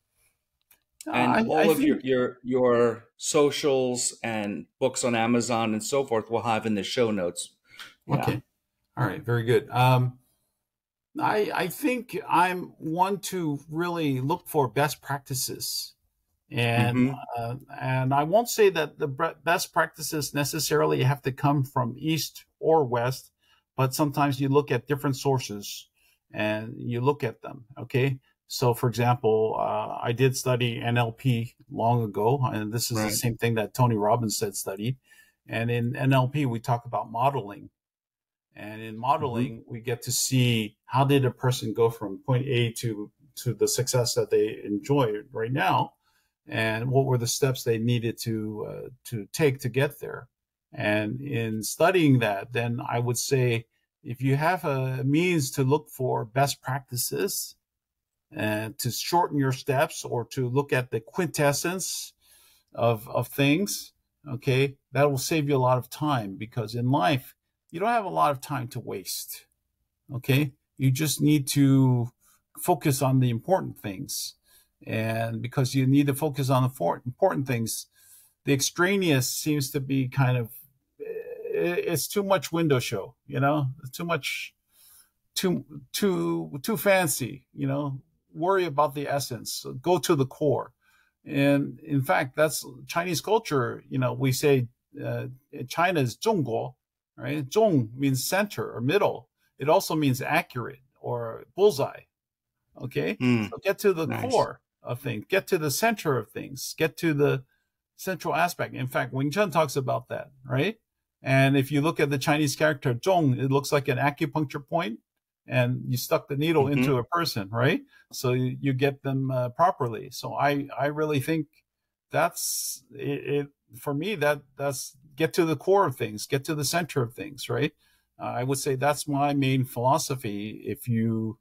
A: And
B: I
A: all of
B: think
A: your socials and books on Amazon and so forth we'll have in the show notes. Yeah.
B: okay. All right, very good. I think I'm one to really look for best practices, and
A: Mm-hmm.
B: and I won't say that the best practices necessarily have to come from east or west, but sometimes you look at different sources and you look at them. Okay, so for example, I did study NLP long ago, and this is the
A: Right.
B: same thing that Tony Robbins said studied. And in NLP, we talk about modeling. And in
A: Mm-hmm.
B: modeling, we get to see how did a person go from point A to the success that they enjoy right now, and what were the steps they needed to take to get there. And in studying that, then I would say if you have a means to look for best practices and to shorten your steps, or to look at the quintessence of things, okay, that will save you a lot of time, because in life, you don't have a lot of time to waste. Okay. You just need to focus on the important things. And because you need to focus on the important things, the extraneous seems to be kind of, it's too much window show, too much, too fancy, worry about the essence, go to the core. And in fact, that's Chinese culture. We say China is 中国, right? Zhong means center or middle. It also means accurate or bullseye. Okay.
A: Mm,
B: So get to the
A: nice.
B: core of things, get to the center of things, get to the central aspect. In fact, Wing Chun talks about that, right? And if you look at the Chinese character Zhong, it looks like an acupuncture point, and you stuck the needle
A: Mm-hmm.
B: into a person, right? So you get them properly. So I really think that's it. For me, that's get to the core of things, get to the center of things, right? I would say that's my main philosophy. If you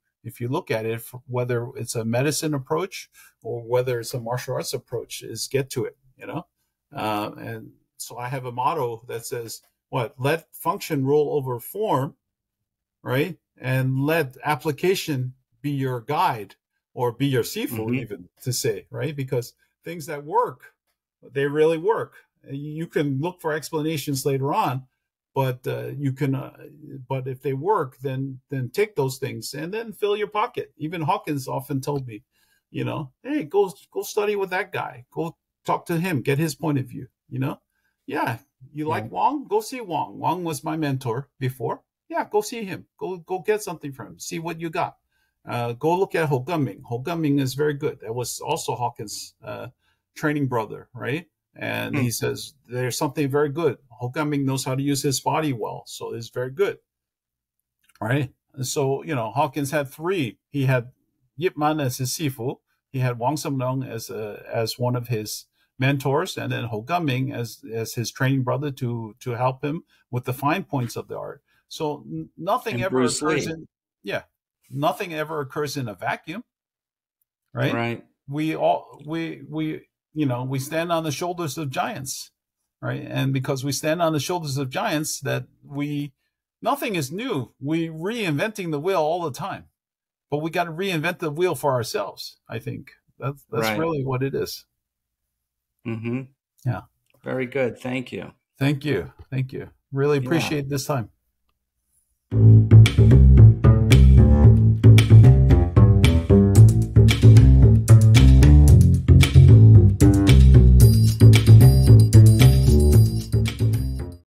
B: look at it, whether it's a medicine approach or whether it's a martial arts approach, is get to it. And so I have a motto that says, "What? Let function rule over form, right? And let application be your guide or be your sifu,
A: Mm-hmm.
B: even to say, right? Because things that work, they really work. You can look for explanations later on, but you can. But if they work, then take those things and then fill your pocket. Even Hawkins often told me, hey, go study with that guy. Go talk to him. Get his point of view. Yeah. You
A: Yeah.
B: like Wong? Go see Wong. Wong was my mentor before. Yeah, go see him. Go get something from him. See what you got. Go look at Ho Gumming. Ho Gumming is very good. That was also Hawkins' training brother, right? And he says there's something very good. Ho Gumming knows how to use his body well, so it's very good, right? And so Hawkins had three. He had Yip Man as his sifu. He had Wong Shung Leung as one of his mentors, and then Ho Gumming as his training brother to help him with the fine points of the art. So nothing
A: And
B: ever
A: Bruce
B: occurs
A: Lee.
B: nothing ever occurs in a vacuum, right?
A: Right.
B: We stand on the shoulders of giants, right? And because we stand on the shoulders of giants, nothing is new. We reinventing the wheel all the time, but we got to reinvent the wheel for ourselves. I think that's
A: Right.
B: really what it is.
A: Mm-hmm.
B: Yeah.
A: Very good. Thank you.
B: Thank you. Really
A: Yeah.
B: appreciate this time.